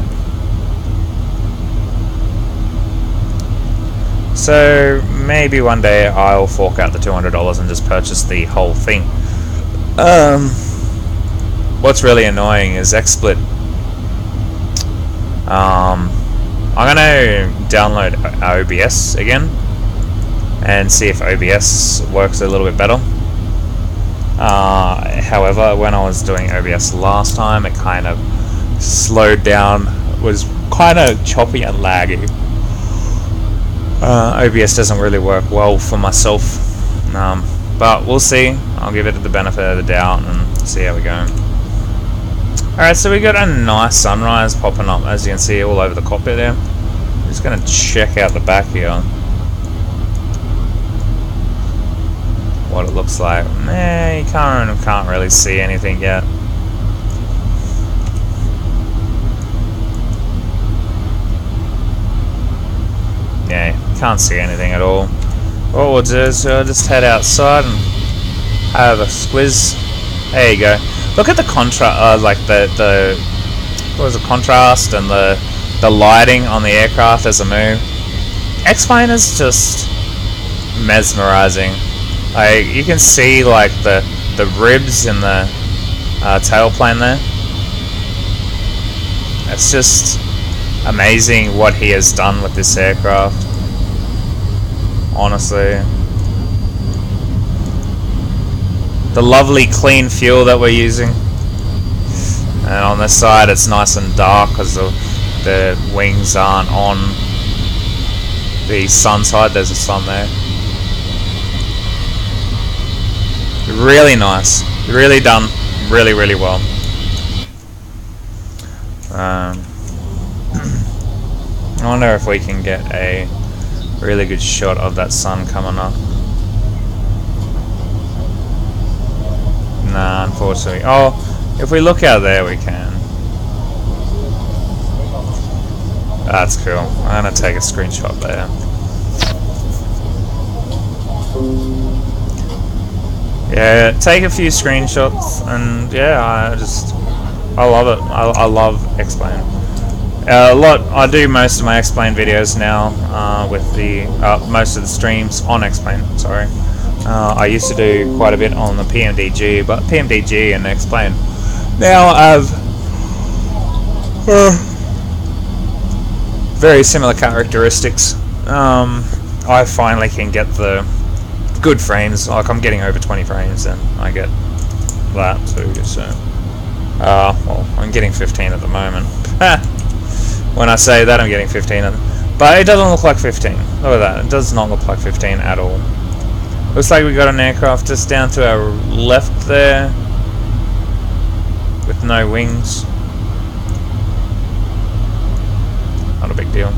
So maybe one day I'll fork out the $200 and just purchase the whole thing. what's really annoying is XSplit. I'm gonna download OBS again and see if OBS works a little bit better. However, when I was doing OBS last time, it kind of slowed down, was kind of choppy and laggy. OBS doesn't really work well for myself, but we'll see. I'll give it the benefit of the doubt and see how we go. Alright, so we got a nice sunrise popping up, as you can see, all over the cockpit there. I'm just going to check out the back here. What it looks like. You can't really see anything yet. Yeah, can't see anything at all. What we'll do is we'll just head outside and have a squiz. There you go. Look at the contrast, like the what was the contrast and the lighting on the aircraft as I move. X-Plane is just mesmerizing. Like, you can see like the ribs in the tailplane there. It's just amazing what he has done with this aircraft. Honestly. The lovely clean fuel that we're using. And on this side it's nice and dark because the wings aren't on the sun side. There's a sun there. Really nice. Really done. Really, really well. I wonder if we can get a really good shot of that sun coming up. Nah, unfortunately. Oh, if we look out there, we can. That's cool. I'm gonna take a screenshot there. Yeah, take a few screenshots, and yeah, I love it. I love X-Plane. I do most of my X-Plane videos now with the most of the streams on X-Plane. Sorry. I used to do quite a bit on the PMDG, but PMDG and X-Plane now have very similar characteristics. I finally can get the good frames. Like, I'm getting over 20 frames, and I get that too. So, well, I'm getting 15 at the moment. When I say that, I'm getting 15, but it doesn't look like 15. Look at that. It does not look like 15 at all. Looks like we got an aircraft just down to our left there with no wings. Not a big deal.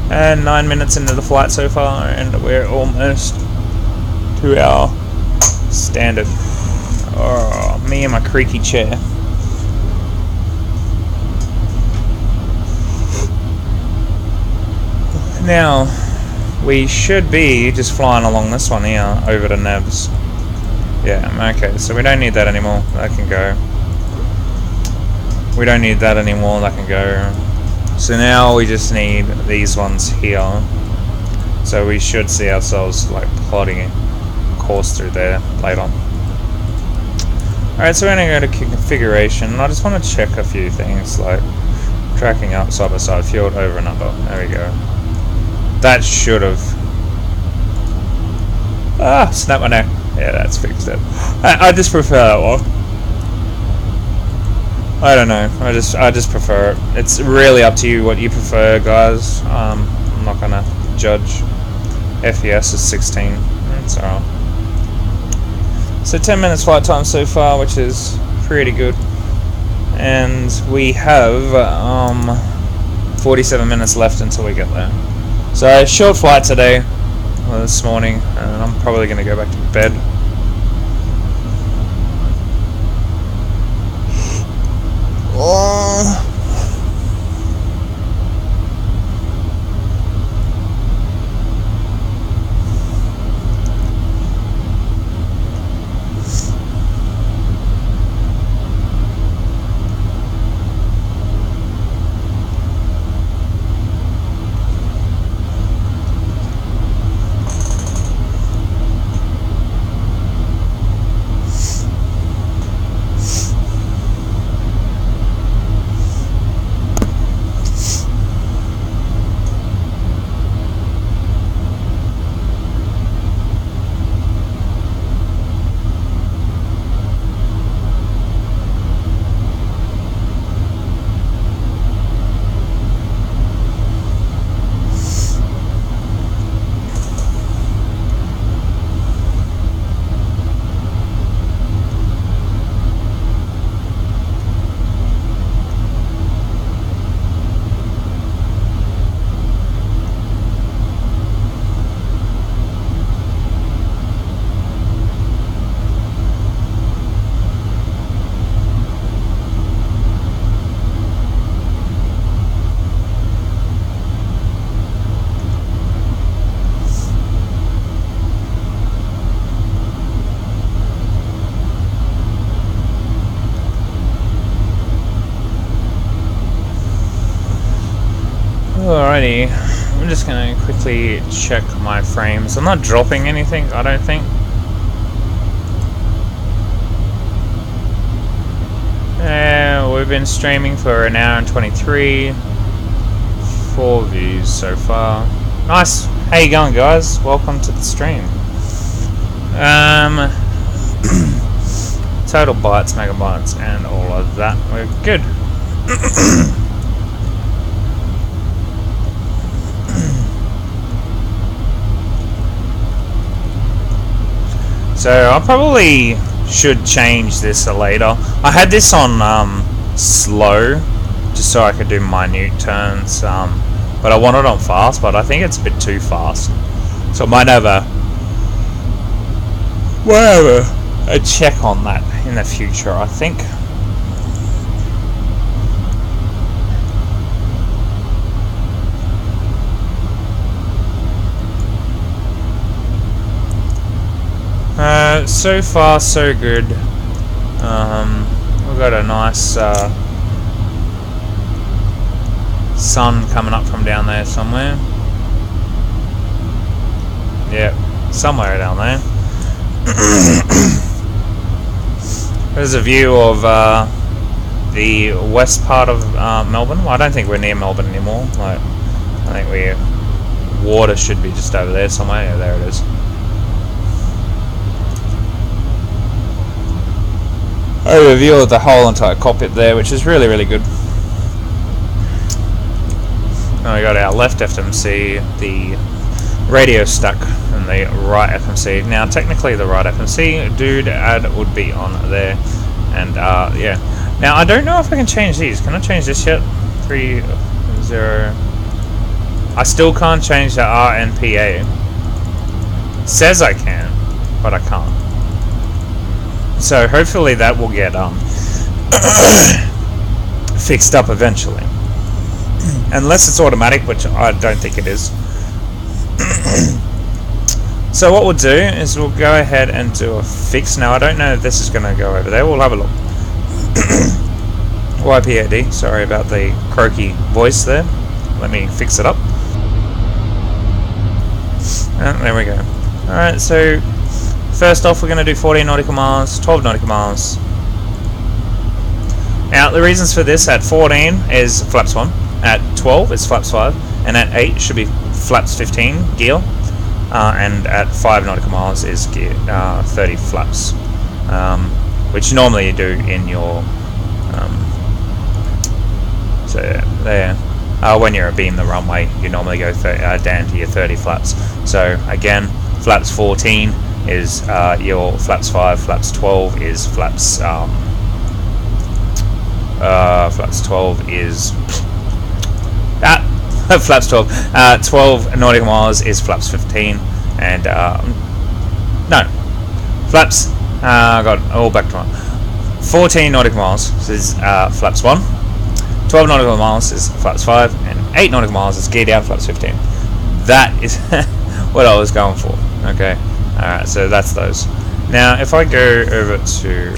And 9 minutes into the flight so far, and we're almost to our standard. Oh, me and my creaky chair. Now, we should be just flying along this one here, over to Nebs. Yeah, okay, so we don't need that anymore. That can go. We don't need that anymore. That can go. So now we just need these ones here. So we should see ourselves like plotting a course through there later. Alright, so we're going to go to configuration. I just want to check a few things, like tracking up, side by side, field over and under. There we go. That should have... Ah, snap my neck. Yeah, that's fixed it. I just prefer that one. I don't know. I just prefer it. It's really up to you what you prefer, guys. I'm not gonna judge. FPS is 16. It's alright. So 10 minutes flight time so far, which is pretty good. And we have 47 minutes left until we get there. So short flight today, this morning, and I'm probably going to go back to bed. Oh. Alrighty, I'm just gonna quickly check my frames. I'm not dropping anything, I don't think. We've been streaming for an hour and 23. 4 views so far. Nice. How you going, guys? Welcome to the stream. Total bytes, megabytes, and all of that. We're good. So I probably should change this later. I had this on slow, just so I could do minute turns, but I want it on fast, but I think it's a bit too fast. So I might have a check on that in the future, I think. So far so good. We've got a nice sun coming up from down there somewhere. Yep, somewhere down there. There's a view of the west part of Melbourne. Well, I don't think we're near Melbourne anymore. Like, I think water should be just over there somewhere. Yeah, there it is. Overview of the whole entire cockpit there, which is really, really good. Now we got our left FMC, the radio stack, and the right FMC. Now, technically, the right FMC doodad would be on there, and yeah. Now, I don't know if I can change these. Can I change this yet? 3, 0. I still can't change the RNPA. Says I can, but I can't. So hopefully that will get fixed up eventually. Unless it's automatic, which I don't think it is. So what we'll do is we'll go ahead and do a fix. Now I don't know if this is going to go over there. We'll have a look. YPAD, sorry about the croaky voice there. Let me fix it up. There we go. Alright, so first off, we're going to do 14 nautical miles, 12 nautical miles. Now, the reasons for this: at 14 is flaps 1, at 12 is flaps 5, and at 8 should be flaps 15 gear, and at 5 nautical miles is gear 30 flaps, which normally you do in your so there. When you're abeam the runway, you normally go down to your 30 flaps. So again, flaps 14 is your flaps 5, flaps 12 is flaps flaps 12 is flaps 12 12 nautical miles is flaps 15, and no, flaps I got all back to 14 nautical miles is flaps 1, 12 nautical miles is flaps 5, and 8 nautical miles is gear down flaps 15. That is what I was going for. Okay. Alright, so that's those. Now, if I go over to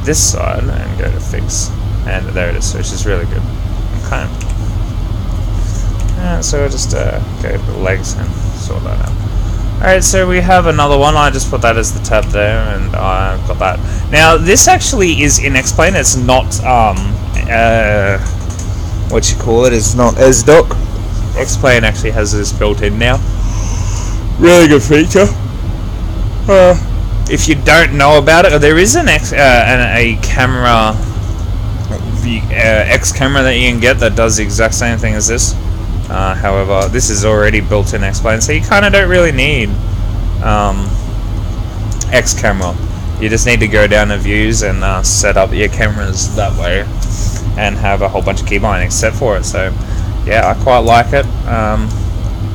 this side and go to fix, and there it is, which is really good. Okay. So I'll just go to the legs and sort that out. Alright, so we have another one. I just put that as the tab there, and I've got that. Now, this actually is in X-Plane. It's not, what you call it, it's not S-Doc. X-Plane actually has this built in now. Really good feature. If you don't know about it, there is a camera, X camera that you can get that does the exact same thing as this. However, this is already built in X-Plane, so you kind of don't really need X camera. You just need to go down to views and set up your cameras that way, and have a whole bunch of key bindings set for it. So yeah, I quite like it.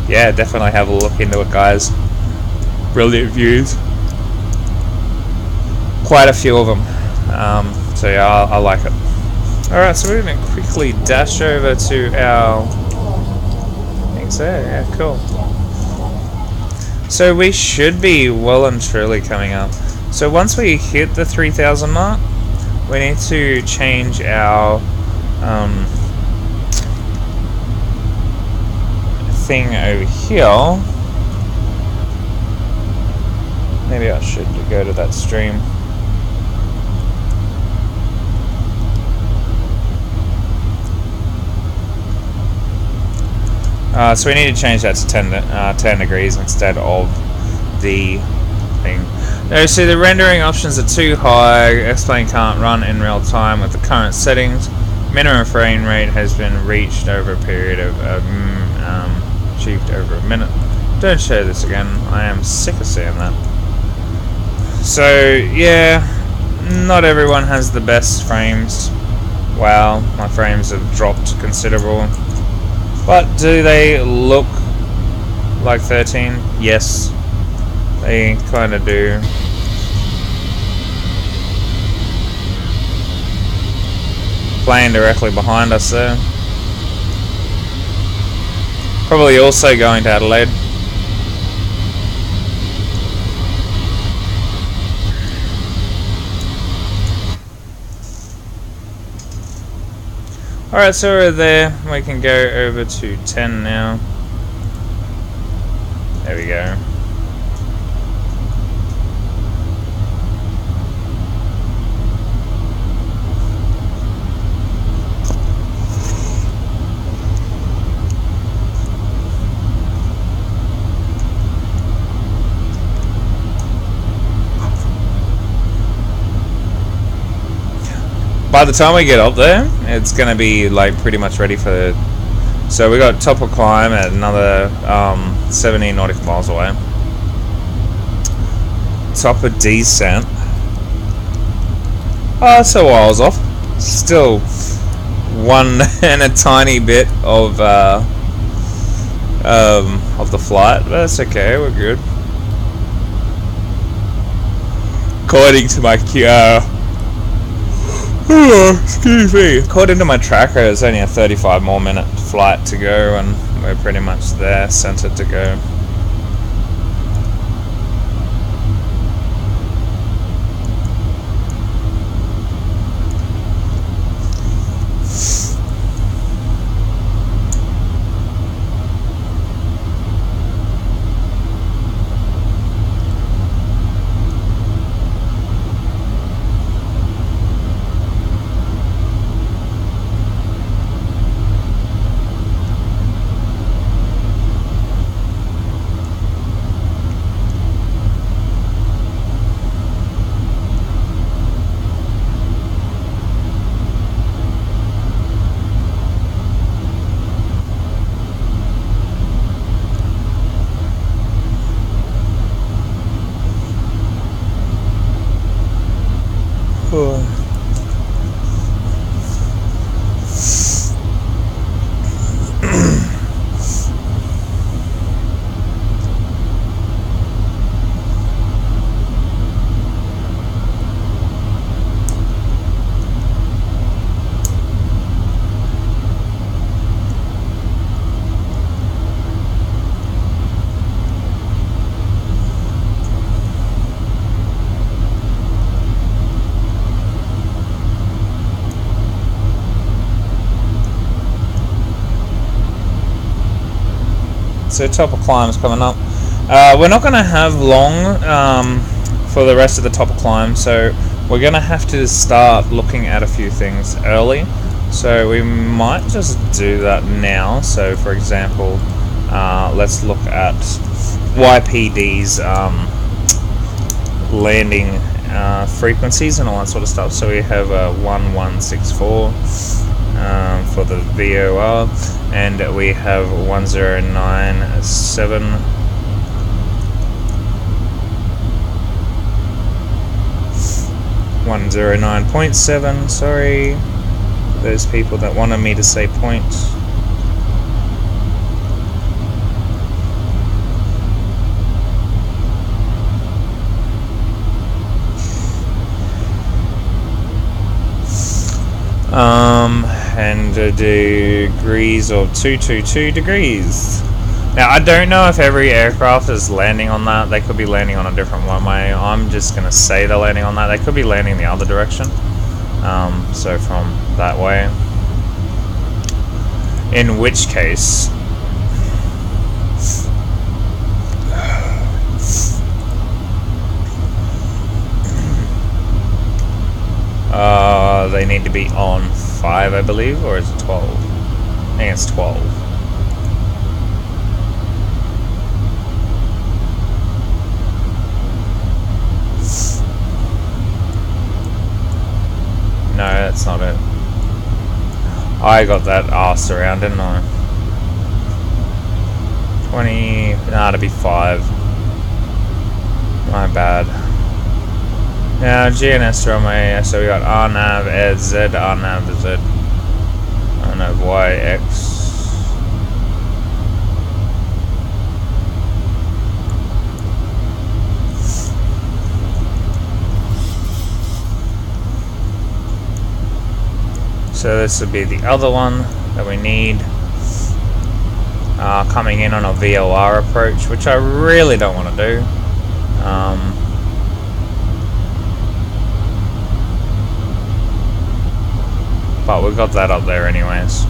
Yeah, definitely have a look into it, guys. Brilliant views, quite a few of them. So yeah, I like it. Alright, so we're going to quickly dash over to our things there. Yeah, cool. So we should be well and truly coming up. So once we hit the 3,000 mark, we need to change our thing over here. Maybe I should go to that stream. So we need to change that to 10 degrees instead of the thing. No, see, the rendering options are too high. X-Plane can't run in real time with the current settings. Minimum frame rate has been reached over a period of achieved over a minute. Don't show this again. I am sick of seeing that. So yeah, not everyone has the best frames. Wow, my frames have dropped considerable. But do they look like 13? Yes, they kind of do. Playing directly behind us there. Probably also going to Adelaide. Alright, so we're there. We can go over to 10 now. There we go. By the time we get up there, it's gonna be like pretty much ready for. So we got top of climb at another 70 nautical miles away. Top of descent. Oh, so I was off. Still one and a tiny bit of the flight, but that's okay. We're good. According to my excuse me. According to my tracker, it's only a 35 more minute flight to go, and we're pretty much there, centered to go. So top of climb's coming up. We're not going to have long for the rest of the top of climb, so we're going to have to start looking at a few things early. So we might just do that now. So for example, let's look at YPD's landing frequencies and all that sort of stuff. So we have 1164 for the VOR, and we have 1097 109.7. Sorry, those people that wanted me to say points. And degrees of 222 degrees. Now I don't know if every aircraft is landing on that. They could be landing on a different runway. I'm just gonna say they're landing on that. They could be landing the other direction. So from that way. In which case, They need to be on 5, I believe, or is it 12? I think it's 12. No, that's not it. I got that arse around, didn't I? 20, nah, to be 5. My bad. Now, GNS runway, so we got RNAV, ED, Z, RNAV, Z, RNAV, Y, X. So this would be the other one that we need. Coming in on a VOR approach, which I really don't want to do. But we've got that up there anyways.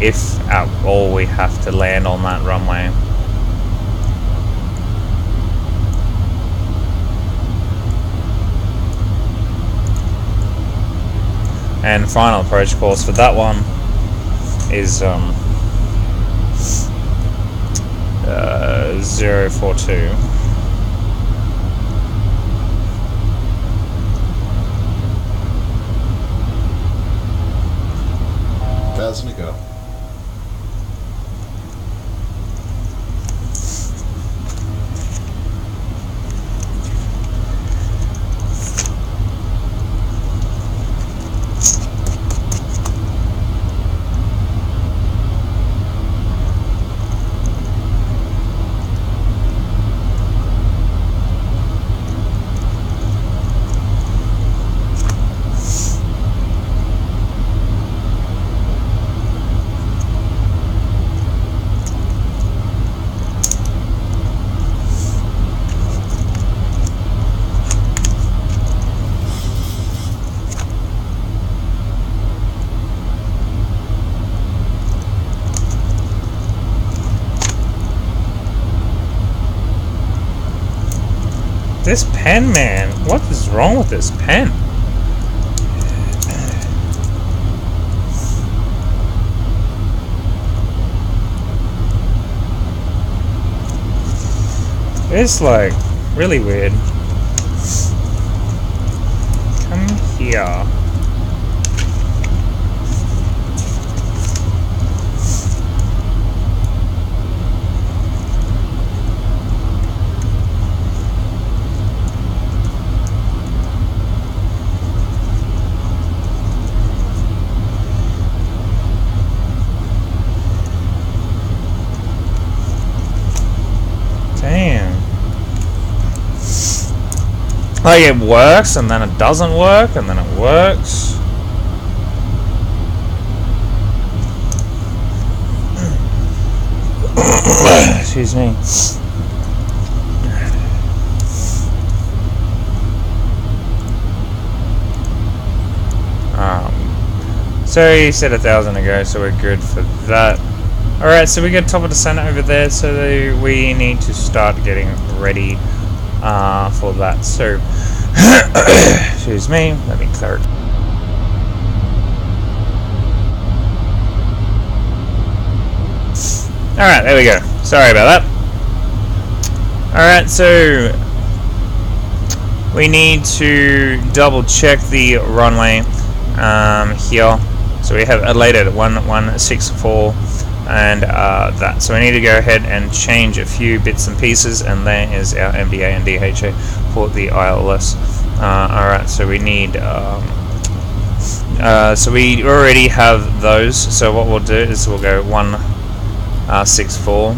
If at all we have to land on that runway. And final approach course for that one is 042. Thousand to go. This pen, man. What is wrong with this pen? It's like really weird. Come here. Like it works and then it doesn't work and then it works. Excuse me. So you said 1,000 ago, so we're good for that. Alright, so we got top of the center over there, so we need to start getting ready for that. So, excuse me, let me clear it. Alright, there we go. Sorry about that. Alright, so we need to double check the runway here. So we have Adelaide at 1164 and that. So we need to go ahead and change a few bits and pieces, and there is our MDA and DHA for the ILS. Alright, so we need so we already have those, so what we'll do is we'll go 164.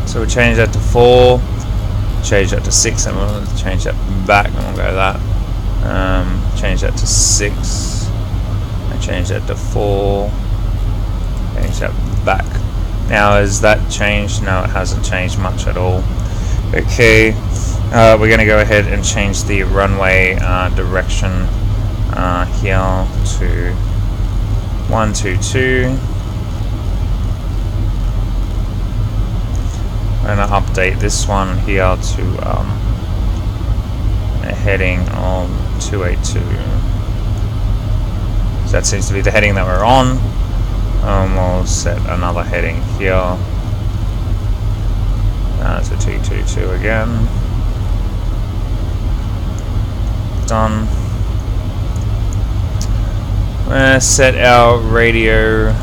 So we'll change that to 4, change that to 6, and we'll change that back, and we'll go that. Change that to 6, and change that to 4, change that back. Now, has that changed? No, it hasn't changed much at all. Okay, we're going to go ahead and change the runway direction here to 122. I'm gonna update this one here to a heading of 282. So that seems to be the heading that we're on. We'll set another heading here. It's a 222 again. Done. We're gonna set our radio.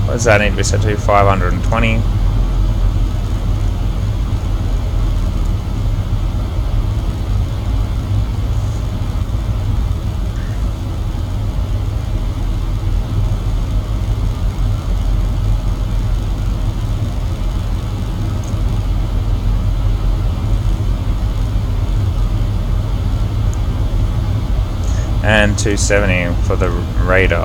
What does that need to be set to? 520. And 270 for the radio.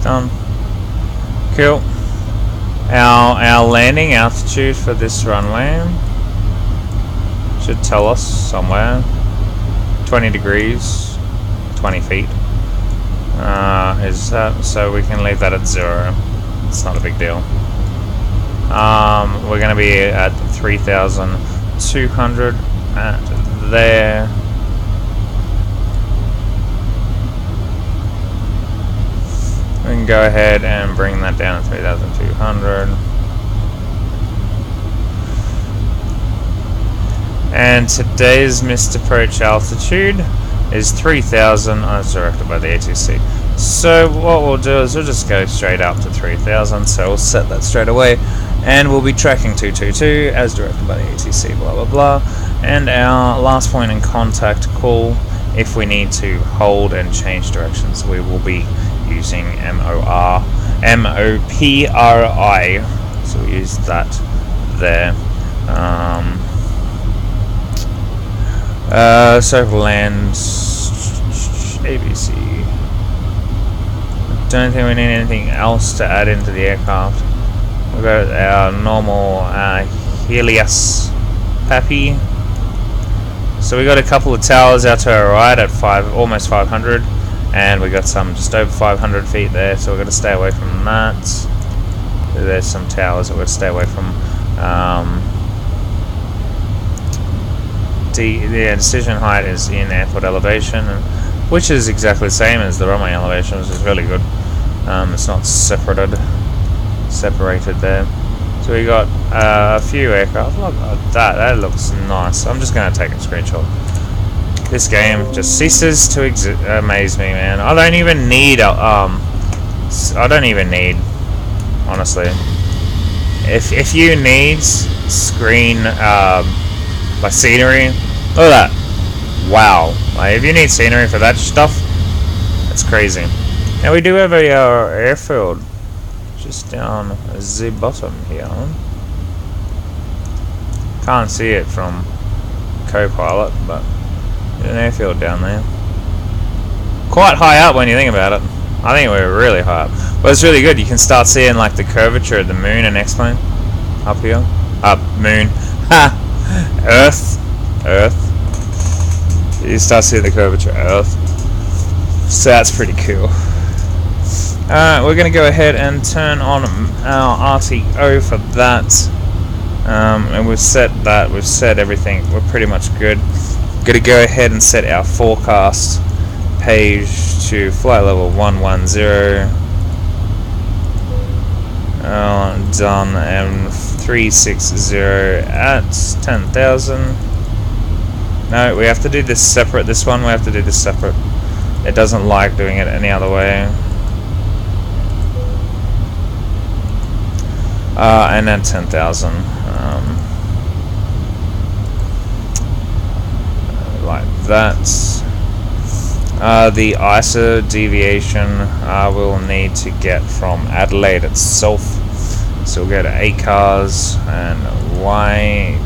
Done. Cool. Our landing altitude for this runway should tell us somewhere 20 degrees, 20 feet. Is that, so we can leave that at 0. It's not a big deal. We're going to be at 3,200 at there. We can go ahead and bring that down to 3,200. And today's missed approach altitude is 3,000 as directed by the ATC. So what we'll do is we'll just go straight up to 3,000. So we'll set that straight away, and we'll be tracking 222 as directed by the ATC. Blah blah blah. And our last point in contact call, if we need to hold and change directions, we will be using MOPRI. So we use that there. So land ABC. Don't think we need anything else to add into the aircraft. We've got our normal Helios Pappy. So we got a couple of towers out to our right at almost 500, and we got some just over 500 feet there. So we're going to stay away from that. There's some towers that we're going to stay away from. The decision height is in airport elevation, which is exactly the same as the runway elevation, which is really good. It's not separated there. So we got a few aircraft. Look at that. That looks nice. I'm just going to take a screenshot. This game just ceases to amaze me, man. I don't even need honestly. If you need screen like scenery, look at that. Wow. Like, if you need scenery for that stuff, that's crazy. Now we do have a airfield just down the bottom here. Can't see it from Copilot, but there's an airfield down there. Quite high up when you think about it. I think we're really high up. But it's really good. You can start seeing like the curvature of the moon and X-plane up here. Moon. Ha! Earth. You start seeing the curvature of Earth. So that's pretty cool. We're going to go ahead and turn on our RTO for that. And we've set that. We've set everything. We're pretty much good. Going to go ahead and set our forecast page to flight level 110. Done. And 360 at 10,000. No, we have to do this separate. This one we have to do this separate. It doesn't like doing it any other way. And then 10,000. Like that. The ISO deviation we'll need to get from Adelaide itself. So we'll go to ACARS and YPAD.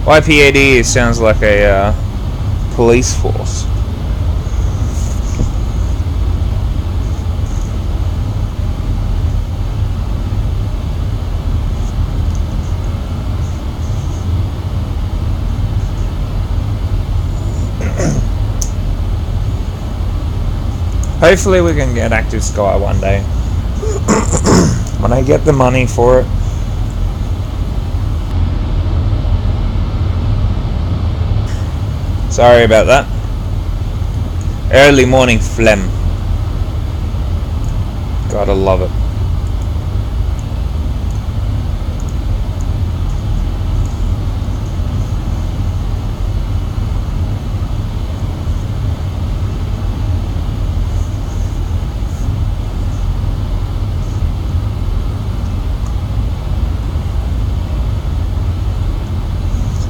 YPAD sounds like a police force. Hopefully we can get Active Sky one day. When I get the money for it. Sorry about that. Early morning phlegm. Gotta love it.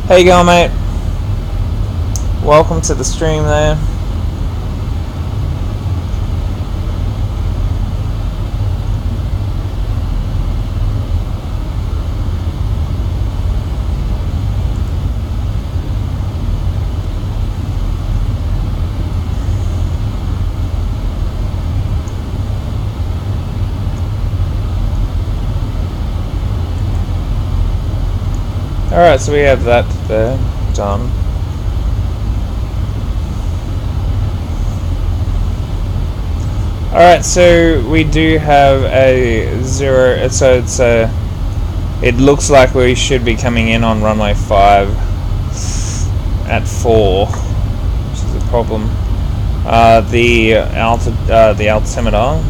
How you going, mate? Welcome to the stream there. Alright, so we have that there done. Alright, so we do have a 0, so it's a, it looks like we should be coming in on runway 5 at 4, which is a problem. The altimeter.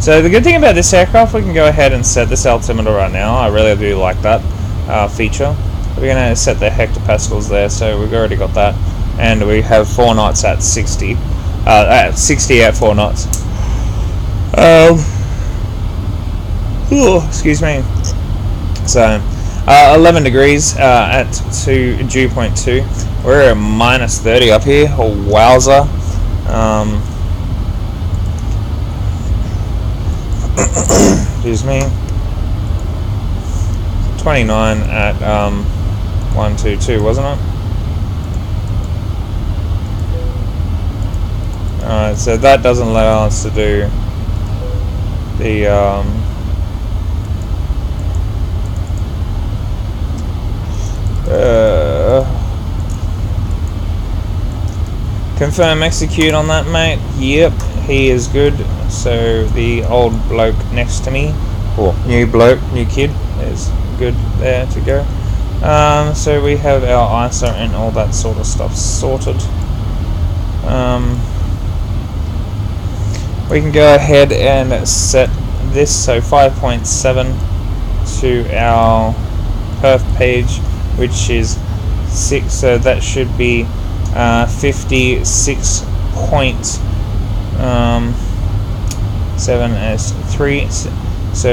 So the good thing about this aircraft, we can go ahead and set this altimeter right now. I really do like that feature. We're going to set the hectopascals there, so we've already got that. And we have 4 knots at 60. At 60 at 4 knots. Excuse me. So, 11 degrees at dew point 2. We're at minus 30 up here. Oh, wowza. Excuse me. 29 at 122, wasn't it? Alright, so that doesn't allow us to do the confirm execute on that, mate. Yep, he is good. So the old bloke next to me, or new bloke, new kid, is good there to go. So we have our ISO and all that sort of stuff sorted. We can go ahead and set this, so 5.7 to our perf page, which is 6, so that should be 56.7 as 3, so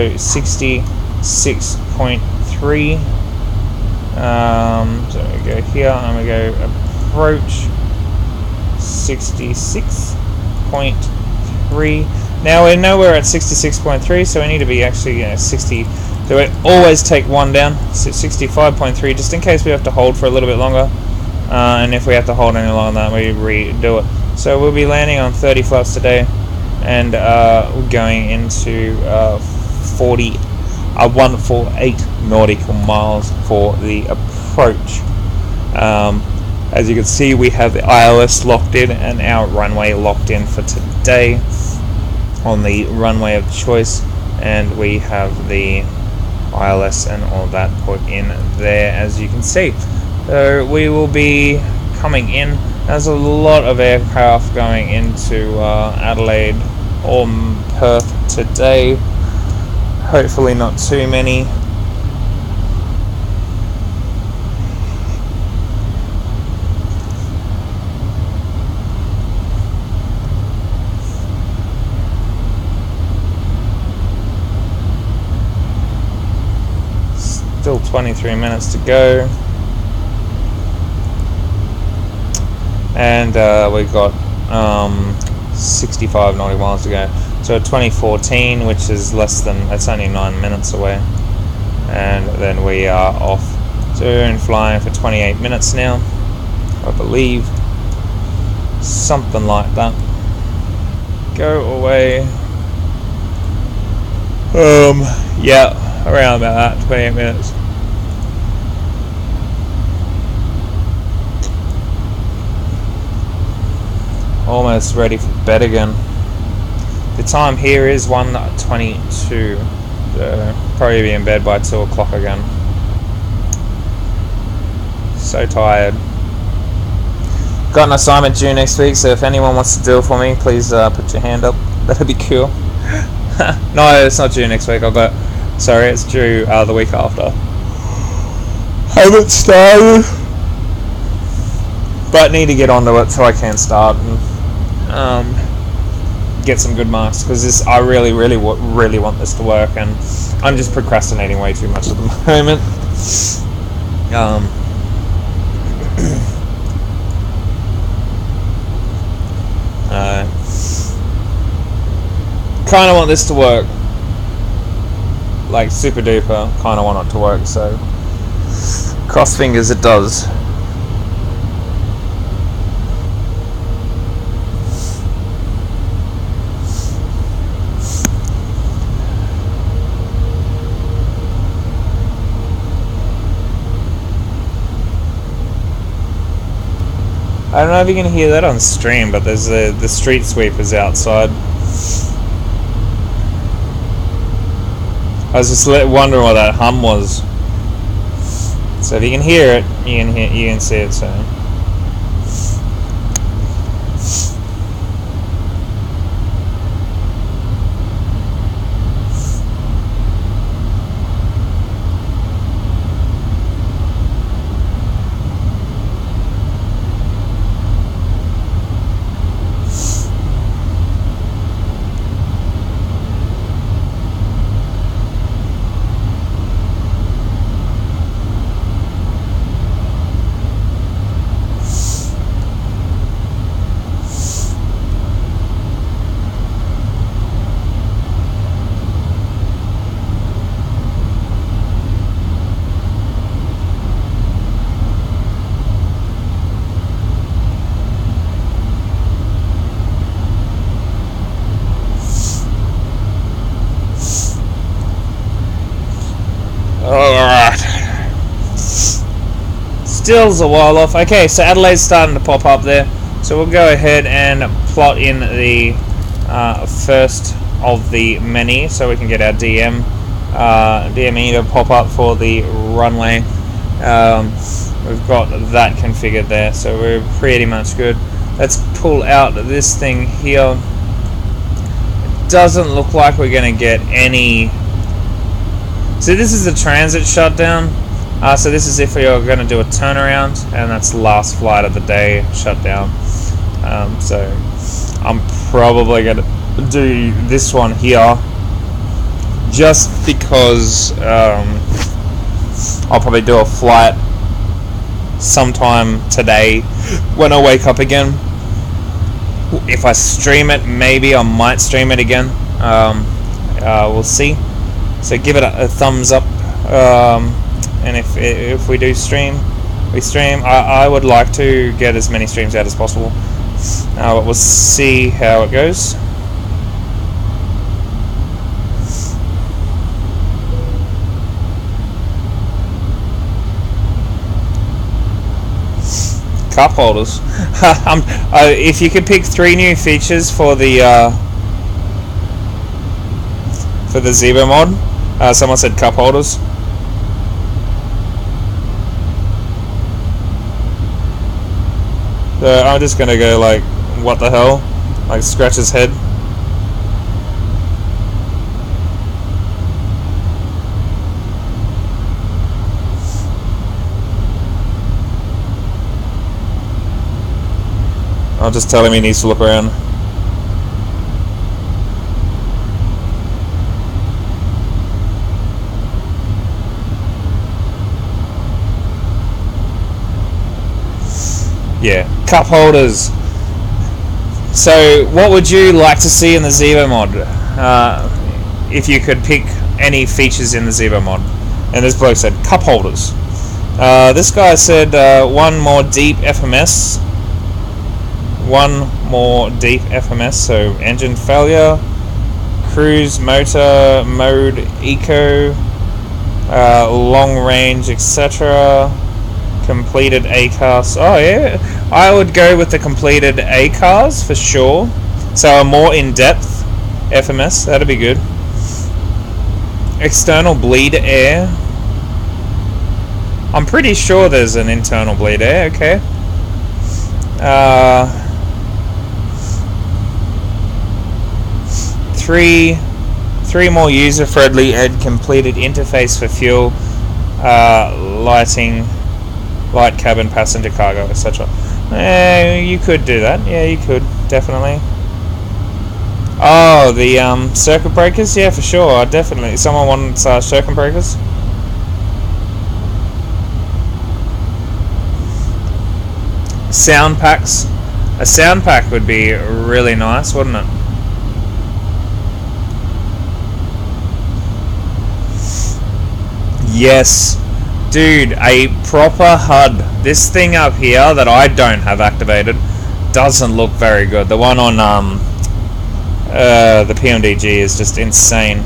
66.3. So we go here and we go approach 66.3. Now we know we're at 66.3, so we need to be actually 60. So we always take one down, so 65.3, just in case we have to hold for a little bit longer. And if we have to hold any longer than that, we redo it. So we'll be landing on 30 flaps today, and going into 148 nautical miles for the approach. As you can see, we have the ILS locked in and our runway locked in for today on the runway of choice, and we have the ILS and all that put in there, as you can see. So we will be coming in. There's a lot of aircraft going into Adelaide or Perth today. Hopefully not too many. Still 23 minutes to go. And we've got 65 nautical miles to go. So 2014, which is less than, it's only 9 minutes away. And then we are off. So we're in flying for 28 minutes now, I believe. Something like that. Go away. Yeah, around about that, 28 minutes. Almost ready for bed again. The time here is 1:22. Probably be in bed by 2 o'clock again. So tired. Got an assignment due next week, so if anyone wants to do it for me, please put your hand up. That'd be cool. No, it's not due next week. Sorry, it's due the week after. Haven't started, but need to get onto it so I can start and get some good marks, because I really want this to work, and I'm just procrastinating way too much at the moment. Kind of want this to work, like super duper. Kind of want it to work, so cross fingers it does. I don't know if you can hear that on stream, but there's the street sweepers outside. I was just wondering what that hum was. So if you can hear it, you can see it. So still's a while off. Okay, so Adelaide's starting to pop up there, so we'll go ahead and plot in the first of the many, so we can get our DME to pop up for the runway. We've got that configured there, so we're pretty much good. Let's pull out this thing here. It doesn't look like we're going to get any. So this is the transit shutdown. So this is if we are going to do a turnaround, and that's the last flight of the day shutdown. So I'm probably going to do this one here, just because I'll probably do a flight sometime today when I wake up again. If I stream it, maybe I might stream it again. We'll see. So give it a thumbs up. And if we do stream, we stream. I would like to get as many streams out as possible. But we'll see how it goes. Cup holders. If you could pick 3 new features for the Zebo mod, someone said cup holders. So I'm just gonna go like, what the hell? Like scratch his head. I'll just tell him he needs to look around. Yeah, cup holders. So, what would you like to see in the Zebo mod? If you could pick any features in the Zebo mod. And this bloke said, cup holders. This guy said, 1 more deep FMS. 1 more deep FMS, so engine failure, cruise, motor, mode, eco, long range, etc. Completed A-cars. Oh yeah, I would go with the completed A-cars for sure. So a more in-depth FMS, that'd be good. External bleed air. I'm pretty sure there's an internal bleed air, okay. Three more user-friendly and completed interface for fuel, lighting, light cabin, passenger, cargo, etc. You could do that. Yeah, you could, definitely. Oh, the circuit breakers? Yeah, for sure, definitely. Someone wants circuit breakers? Sound packs. A sound pack would be really nice, wouldn't it? Yes. Dude, a proper HUD. This thing up here that I don't have activated doesn't look very good. The one on the PMDG is just insane.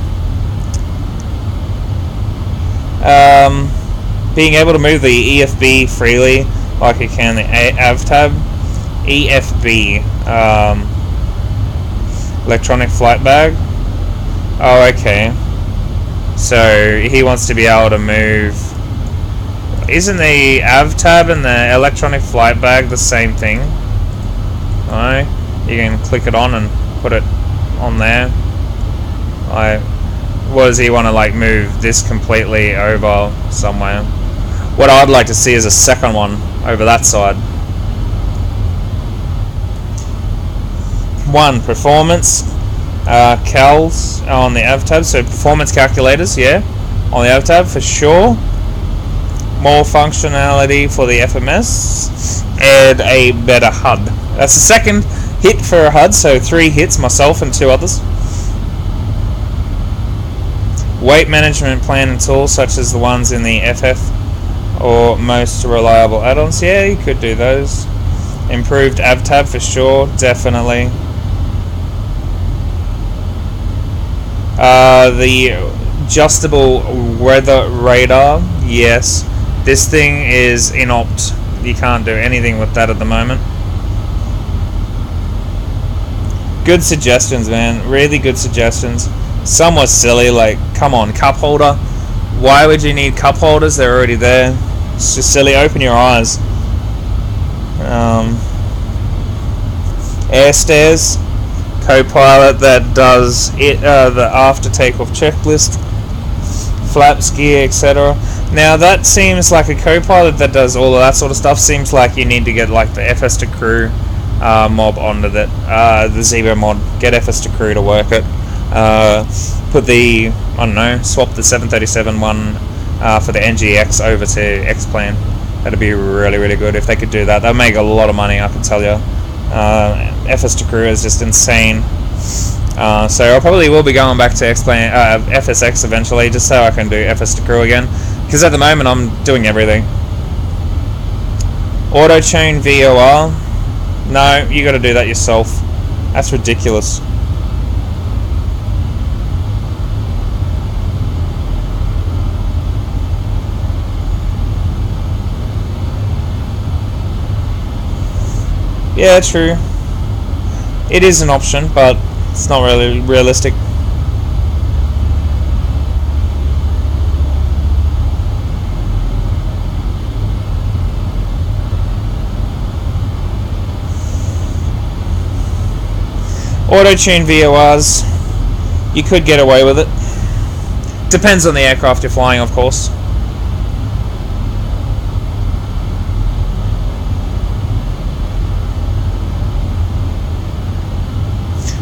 Being able to move the EFB freely like you can the AV tab. EFB, electronic flight bag. Oh, okay. So he wants to be able to move. Isn't the AV tab and the electronic flight bag the same thing? No, you can click it on and put it on there. What does he want to like move this completely over somewhere? What I'd like to see is a second one over that side. One, performance cals on the AV tab, so performance calculators, yeah, on the AV tab for sure. More functionality for the FMS and a better HUD. That's the second hit for a HUD, so 3 hits, myself and 2 others. Weight management plan and tools such as the ones in the FF or most reliable add-ons. Yeah, you could do those. Improved AV tab for sure, definitely. The adjustable weather radar, yes. This thing is inopt. You can't do anything with that at the moment. Good suggestions, man. Really good suggestions. Somewhat silly, like, come on, cup holder. Why would you need cup holders? They're already there. It's just silly. Open your eyes. Air stairs. Co-pilot that does it, the after takeoff checklist, flaps, gear, etc. Now that seems like a co-pilot that does all of that sort of stuff. Seems like you need to get like the FS to crew mob onto that, the Zebra mod. Get FS to crew to work it. Put the, I don't know, swap the 737 one for the NGX over to X-Plane. That'd be really, really good if they could do that. That'd make a lot of money, I can tell you. FS to crew is just insane. So I probably will be going back to X-Plane, FSX eventually, just so I can do FS to crew again. Because at the moment I'm doing everything. Auto chain VOR. No, you got to do that yourself. That's ridiculous. Yeah, true. It is an option, but it's not really realistic. Auto-tune VORs, you could get away with it. Depends on the aircraft you're flying, of course.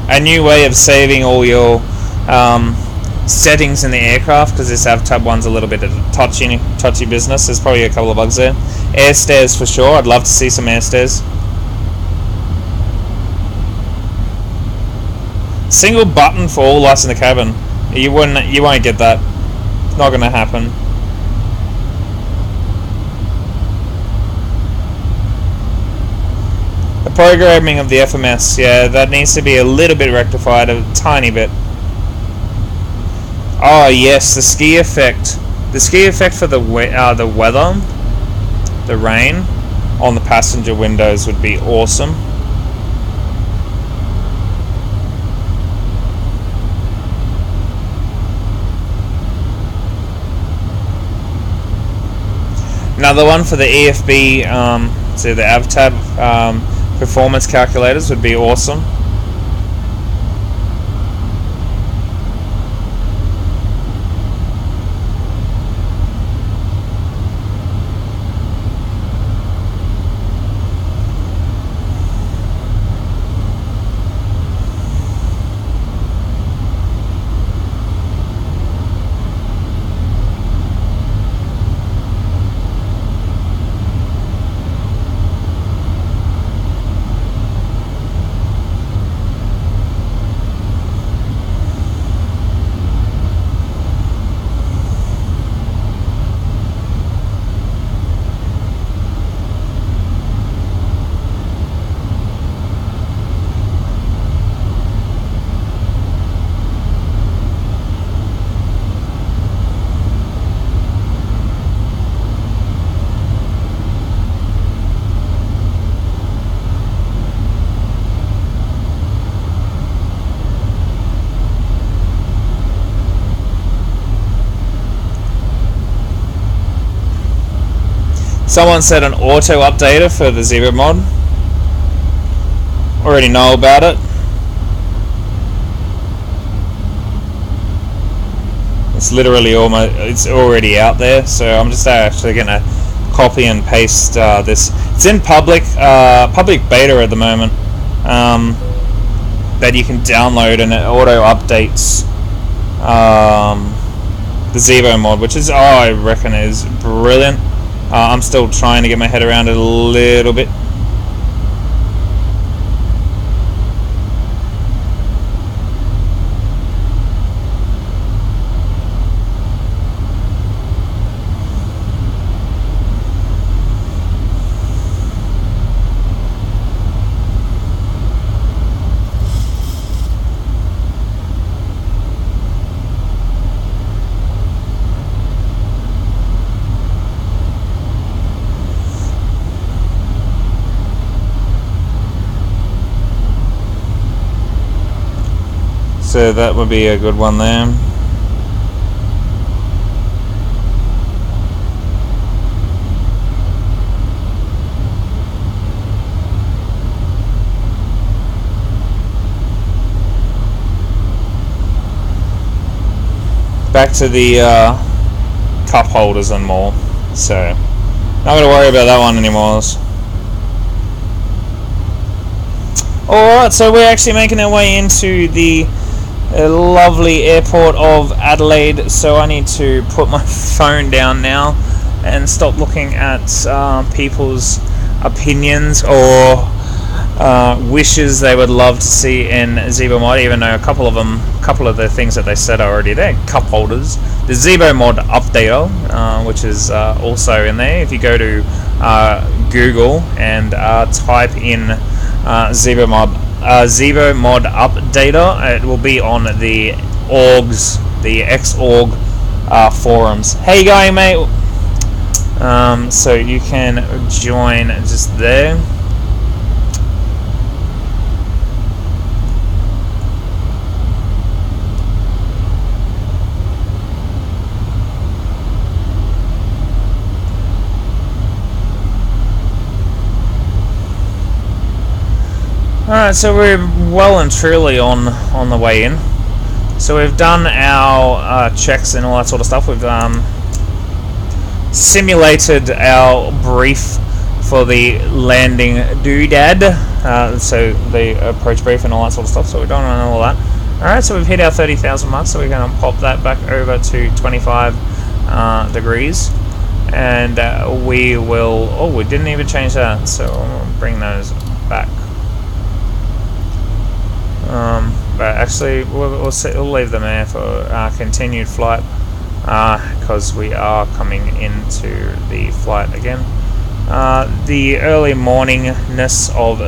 A new way of saving all your settings in the aircraft, because this AvTab one's a little bit of touchy business. There's probably a couple of bugs there. Air stairs for sure. I'd love to see some air stairs. Single button for all lights in the cabin. You won't get that. It's not going to happen. The programming of the FMS, yeah, that needs to be a little bit rectified, a tiny bit. Oh yes, the ski effect. The ski effect for the weather, the rain, on the passenger windows would be awesome. Another one for the EFB, so the AVTAB performance calculators would be awesome. Someone said an auto updater for the Zebra mod. Already know about it. It's literally it's already out there, so I'm just actually gonna copy and paste this. It's in public beta at the moment, that you can download, and it auto updates the Zebo mod, which is, I reckon, is brilliant. I'm still trying to get my head around it a little bit. So that would be a good one there. Back to the cup holders and more. So not gonna worry about that one anymore. Alright, so we're actually making our way into the lovely airport of Adelaide, so I need to put my phone down now and stop looking at people's opinions or wishes they would love to see in Zebo mod, even though a couple of the things that they said are already there. Cup holders, the Zebo mod updater, which is also in there. If you go to Google and type in Zebo mod updater, it will be on the orgs, the Xorg forums. How you going, mate? So you can join just there. Alright, so we're well and truly on the way in. So we've done our checks and all that sort of stuff. We've simulated our brief for the landing doodad, so the approach brief and all that sort of stuff. So we've done all that. Alright, so we've hit our 30,000 mark, so we're going to pop that back over to 25 degrees. And we will... Oh, we didn't even change that, so I'll bring those back. But actually we'll leave them there for continued flight, because we are coming into the flight again. The early morningness of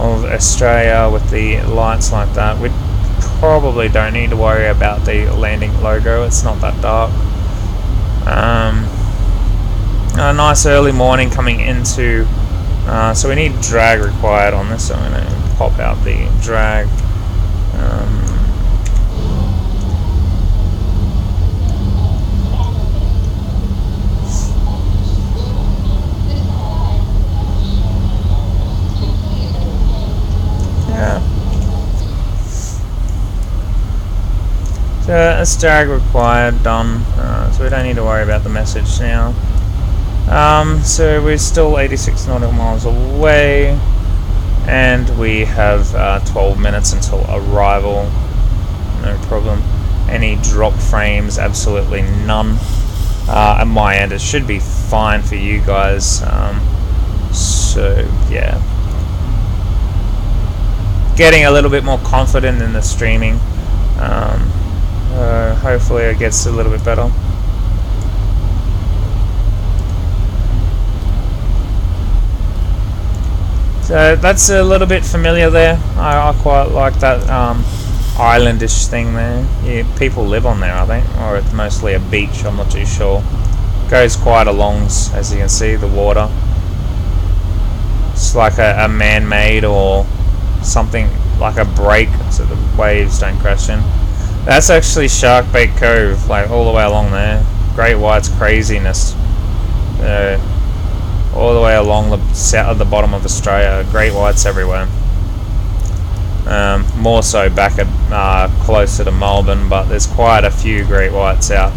Australia with the lights like that, we probably don't need to worry about the landing logo. It's not that dark. A nice early morning coming into. So we need drag required on this, so I'm going to pop out the drag. So that's drag required, done. So we don't need to worry about the message now. So we're still 86 nautical miles away, and we have 12 minutes until arrival. No problem. Any drop frames? Absolutely none. At my end, it should be fine for you guys. So yeah, getting a little bit more confident in the streaming. Hopefully it gets a little bit better. So that's a little bit familiar there. I quite like that islandish thing there. Yeah, people live on there, I think, or it's mostly a beach. I'm not too sure. Goes quite along, as you can see, the water. It's like a man-made or something like a break, so the waves don't crash in. That's actually Sharkbait Cove, like all the way along there. Great whites craziness. All the way along the south of the bottom of Australia. Great whites everywhere. More so back at closer to Melbourne, but there's quite a few great whites out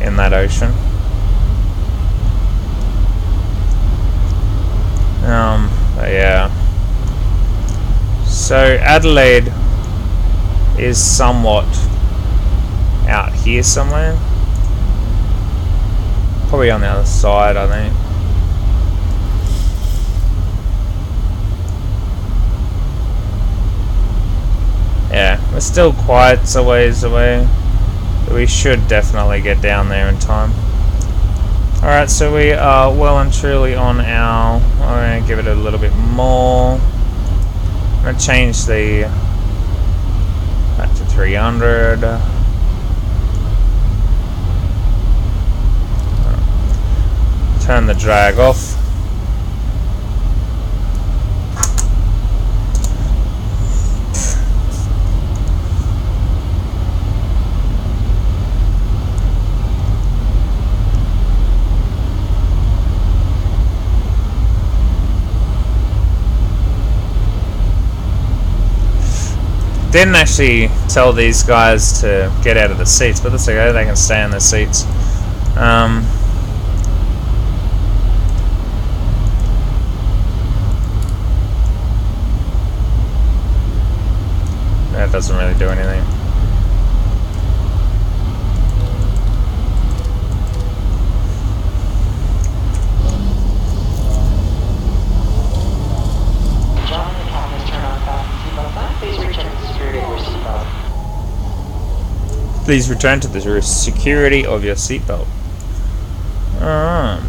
in that ocean. But yeah. So Adelaide is somewhat out here somewhere. Probably on the other side, I think. Yeah, we're still quite a ways away. We should definitely get down there in time. Alright, so we are well and truly on our... I'm going to give it a little bit more. I'm going to change the... back to 300. Turn the drag off. Didn't actually tell these guys to get out of the seats, but that's okay, they can stay in their seats. That doesn't really do anything. Please return to the security of your seatbelt. Alright.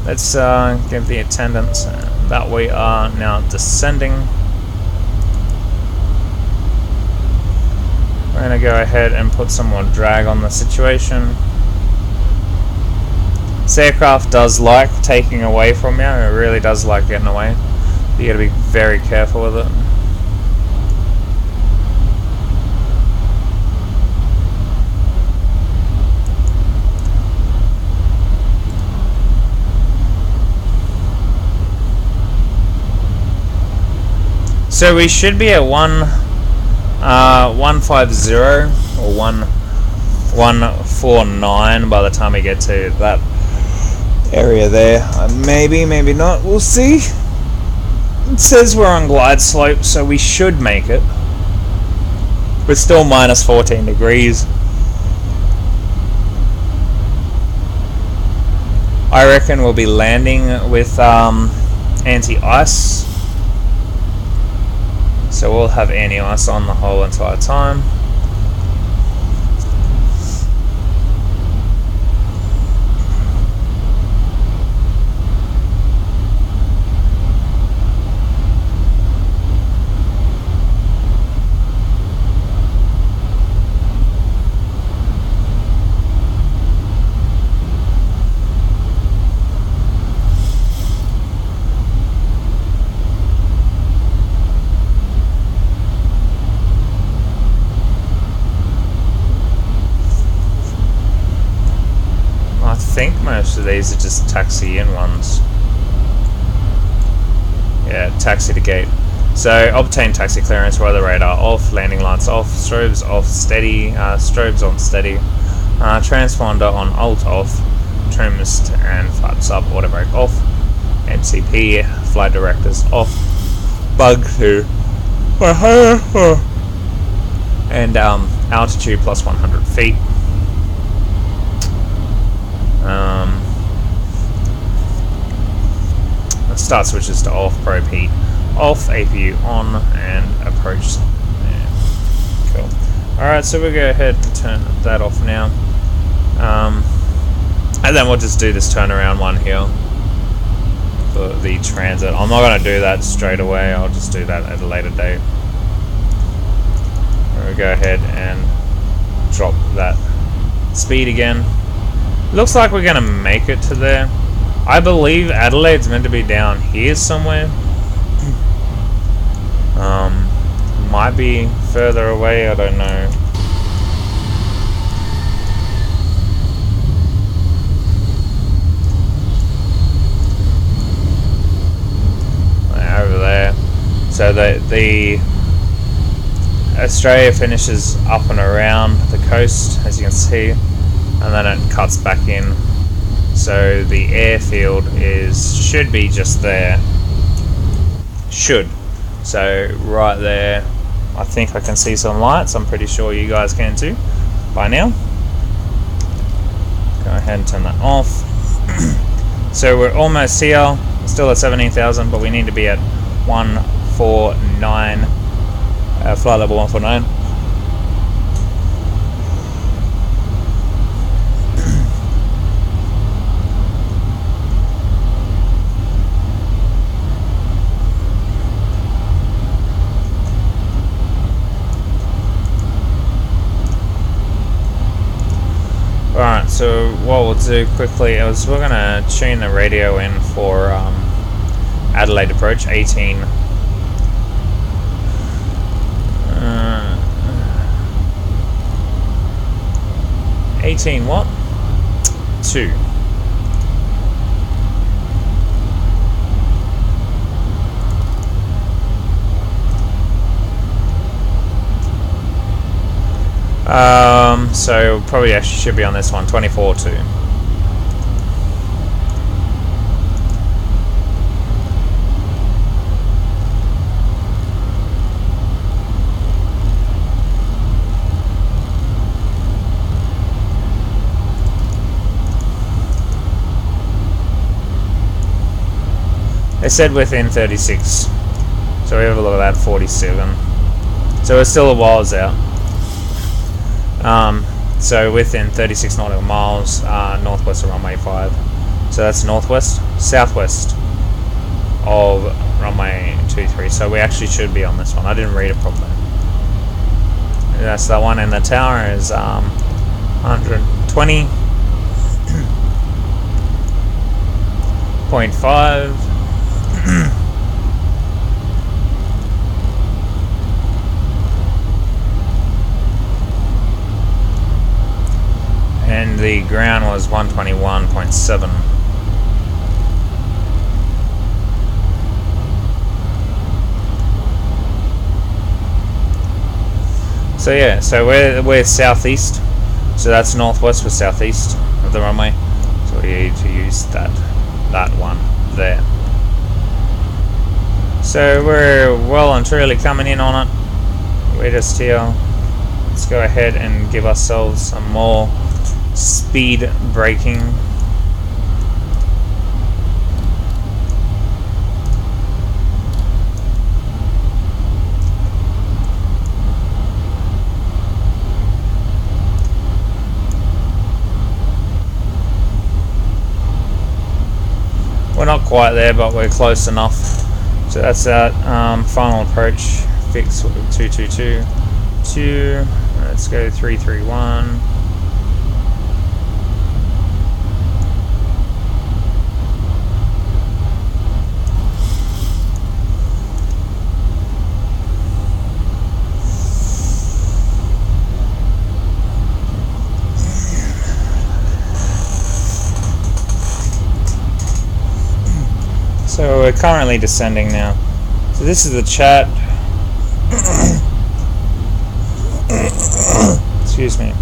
Let's give the attendants that we are now descending. We're going to go ahead and put some more drag on the situation. This aircraft does like taking away from you. It really does like getting away. You got to be very careful with it. So we should be at 150 or 149 by the time we get to that area there. Maybe, maybe not. We'll see. It says we're on glide slope, so we should make it. We're still minus 14 degrees. I reckon we'll be landing with anti-ice. So we'll have anti-ice on the whole entire time. I think most of these are just taxi in ones. Yeah, taxi to gate. So obtain taxi clearance, weather radar off, landing lights off, strobes off, steady, strobes on steady, transponder on alt off, trim mist and flaps up, auto brake off, MCP, flight directors off, bug to and altitude plus 100 feet. Start switches to off, probe heat off, APU on, and approach. Yeah. Cool. Alright, so we'll go ahead and turn that off now. And then we'll just do this turnaround one here for the transit. I'm not going to do that straight away, I'll just do that at a later date. We'll go ahead and drop that speed again. Looks like we're going to make it to there. I believe Adelaide's meant to be down here somewhere. Might be further away, I don't know. Over there. So the Australia finishes up and around the coast, as you can see, and then it cuts back in. So the airfield should be just there. Should. So right there, I think I can see some lights. I'm pretty sure you guys can too by now. Go ahead and turn that off. So we're almost here. Still at 17,000, but we need to be at 149. Flight level 149. Alright, so what we'll do quickly is we're going to tune the radio in for Adelaide approach, 18 what? 2. So probably actually should be on this one, 24.2. They said within 36, so we have a look at that, 47. So we're still a whiles out. So within 36 nautical miles, northwest of runway 5. So that's northwest, southwest of runway 23. So we actually should be on this one. I didn't read it properly. That's that one, and the tower is 120.5. And the ground was 121.7. So yeah, so we're southeast. So that's northwest with southeast of the runway. So we need to use that one there. So we're well and truly coming in on it. We're just here. Let's go ahead and give ourselves some more speed braking. We're not quite there, but we're close enough. So that's that final approach. Fix 222. 2. Let's go 331. So we're currently descending now. So this is the chat. Excuse me.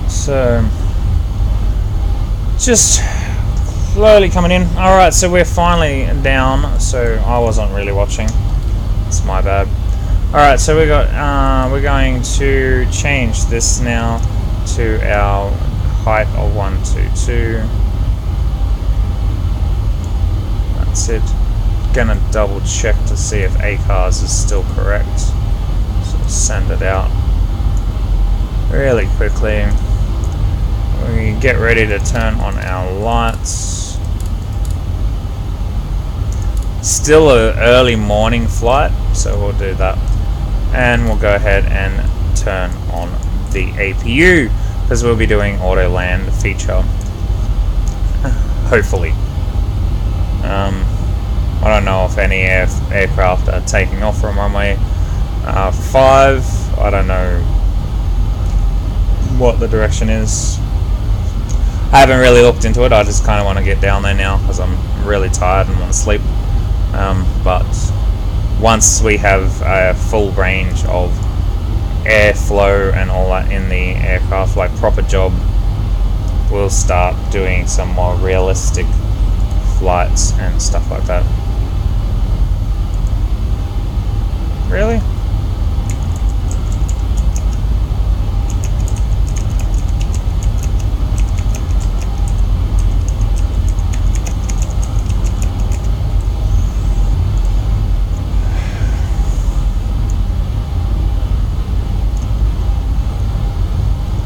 So, just slowly coming in. Alright, so we're finally down, so I wasn't really watching. It's my bad. Alright, so we got, we're going to change this now to our height of 122. That's it. Gonna double check to see if H.O.T.A.S is still correct. So send it out really quickly. We get ready to turn on our lights. Still an early morning flight, so we'll do that. And we'll go ahead and turn on the APU, because we'll be doing auto land feature. Hopefully. I don't know if any aircraft are taking off from runway 5. I don't know what the direction is. I haven't really looked into it. I just kind of want to get down there now because I'm really tired and want to sleep. But once we have a full range of airflow and all that in the aircraft, like proper job, we'll start doing some more realistic flights and stuff like that. Really?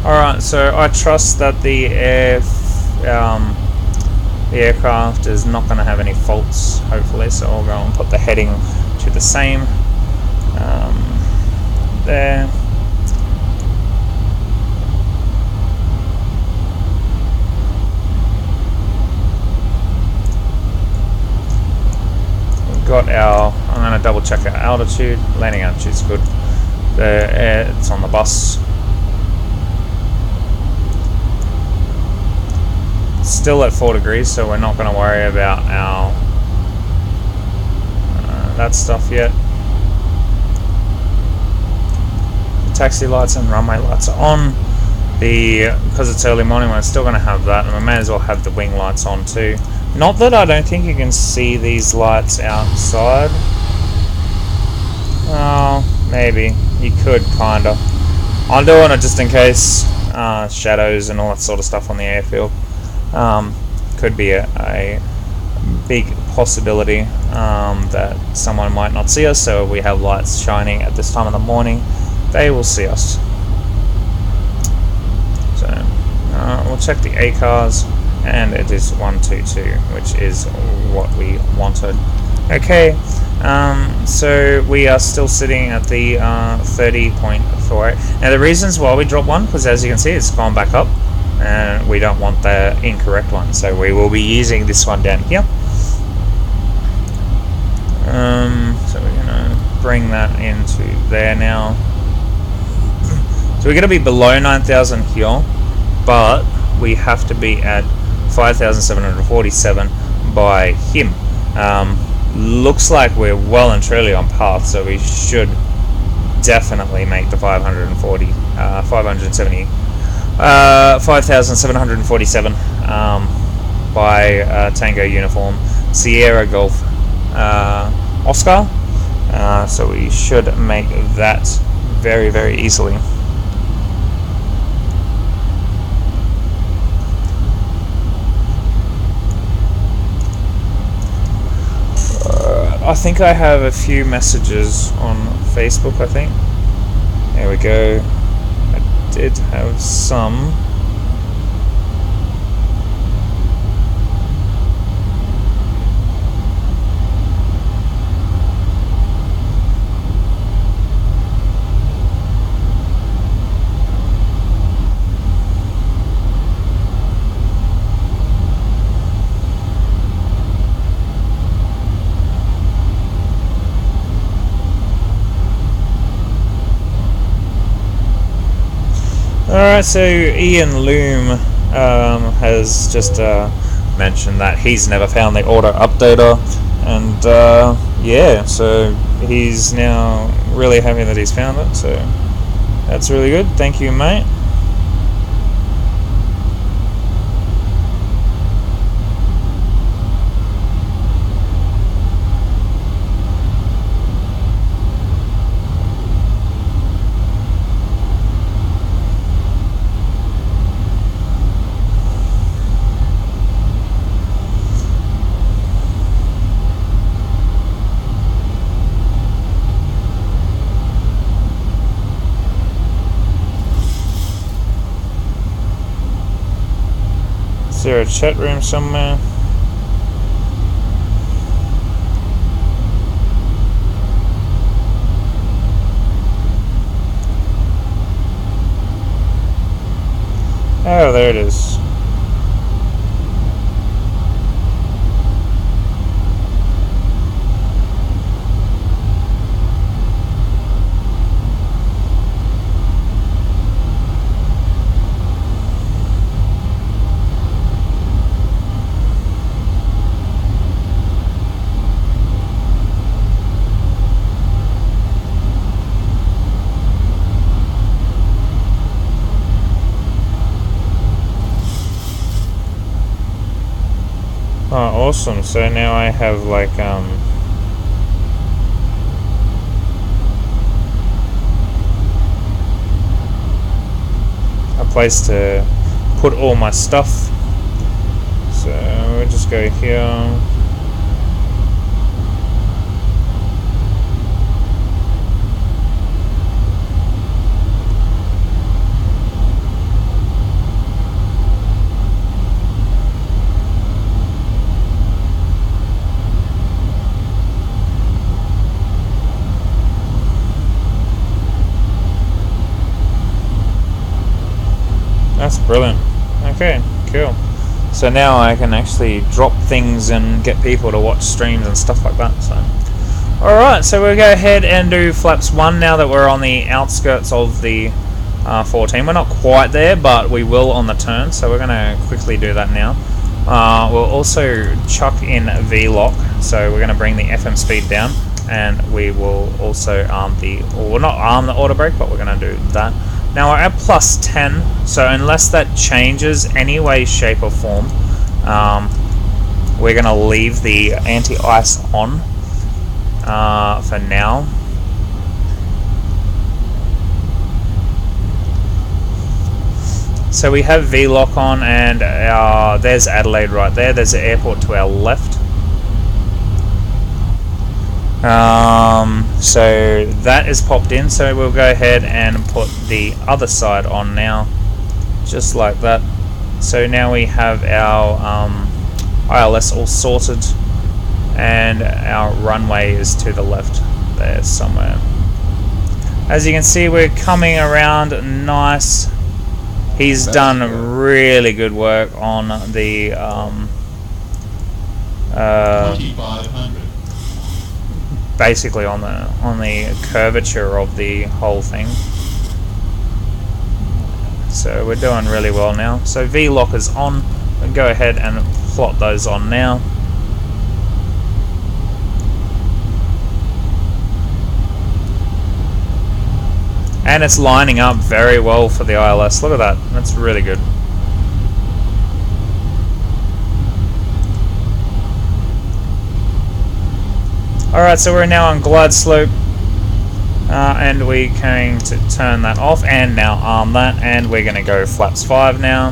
Alright, so I trust that the aircraft is not going to have any faults, hopefully, so I'll go and put the heading to the same. There. We've got our, I'm going to double check our altitude. Landing altitude's good. It's on the bus. Still at 4 degrees, so we're not going to worry about our that stuff yet. The taxi lights and runway lights are on. Because it's early morning, we're still going to have that, and we may as well have the wing lights on too. Not that I don't think you can see these lights outside. Oh, maybe you could kinda. I'm doing it just in case. Shadows and all that sort of stuff on the airfield. Could be a big possibility that someone might not see us, so if we have lights shining at this time of the morning, they will see us. So we'll check the ACARS, and it is 122, which is what we wanted. Okay, so we are still sitting at the 30.48. Now the reasons why we dropped one, because as you can see, it's gone back up, and we don't want the incorrect one, so we will be using this one down here. to there now. So we're going to be below 9,000 here, but we have to be at 5,747 by him. Looks like we're well and truly on path, so we should definitely make the 5,747 by Tango Uniform Sierra Golf Oscar. So we should make that very, very easily. I think I have a few messages on Facebook, I think. There we go. I did have some. Alright, so Ian Loom has just mentioned that he's never found the auto updater, and yeah, so he's now really happy that he's found it, so that's really good. Thank you, mate. Is there a chat room somewhere? Oh, there it is. Oh, awesome. So now I have like a place to put all my stuff. So we'll just go here. That's brilliant. Okay, cool. So now I can actually drop things and get people to watch streams and stuff like that. So, alright, so we'll go ahead and do flaps 1 now that we're on the outskirts of the 14. We're not quite there, but we will on the turn, so we're going to quickly do that now. We'll also chuck in V-lock, so we're going to bring the FM speed down, and we will also arm the, or we'll not arm the auto brake, but we're going to do that. Now we're at plus 10, so unless that changes any way, shape or form, we're going to leave the anti-ice on for now. So we have V-lock on, and there's Adelaide right there. There's the airport to our left. So that is popped in, so we'll go ahead and put the other side on now, just like that. So now we have our ILS all sorted, and our runway is to the left there somewhere. As you can see, we're coming around nice. He's done really good work on the 2500. basically on the curvature of the whole thing. So we're doing really well now. So V-lock is on. We can go ahead and plot those on now. And it's lining up very well for the ILS. Look at that. That's really good. Alright, so we're now on glide slope. And we're going to turn that off and now arm that. And we're going to go flaps 5 now.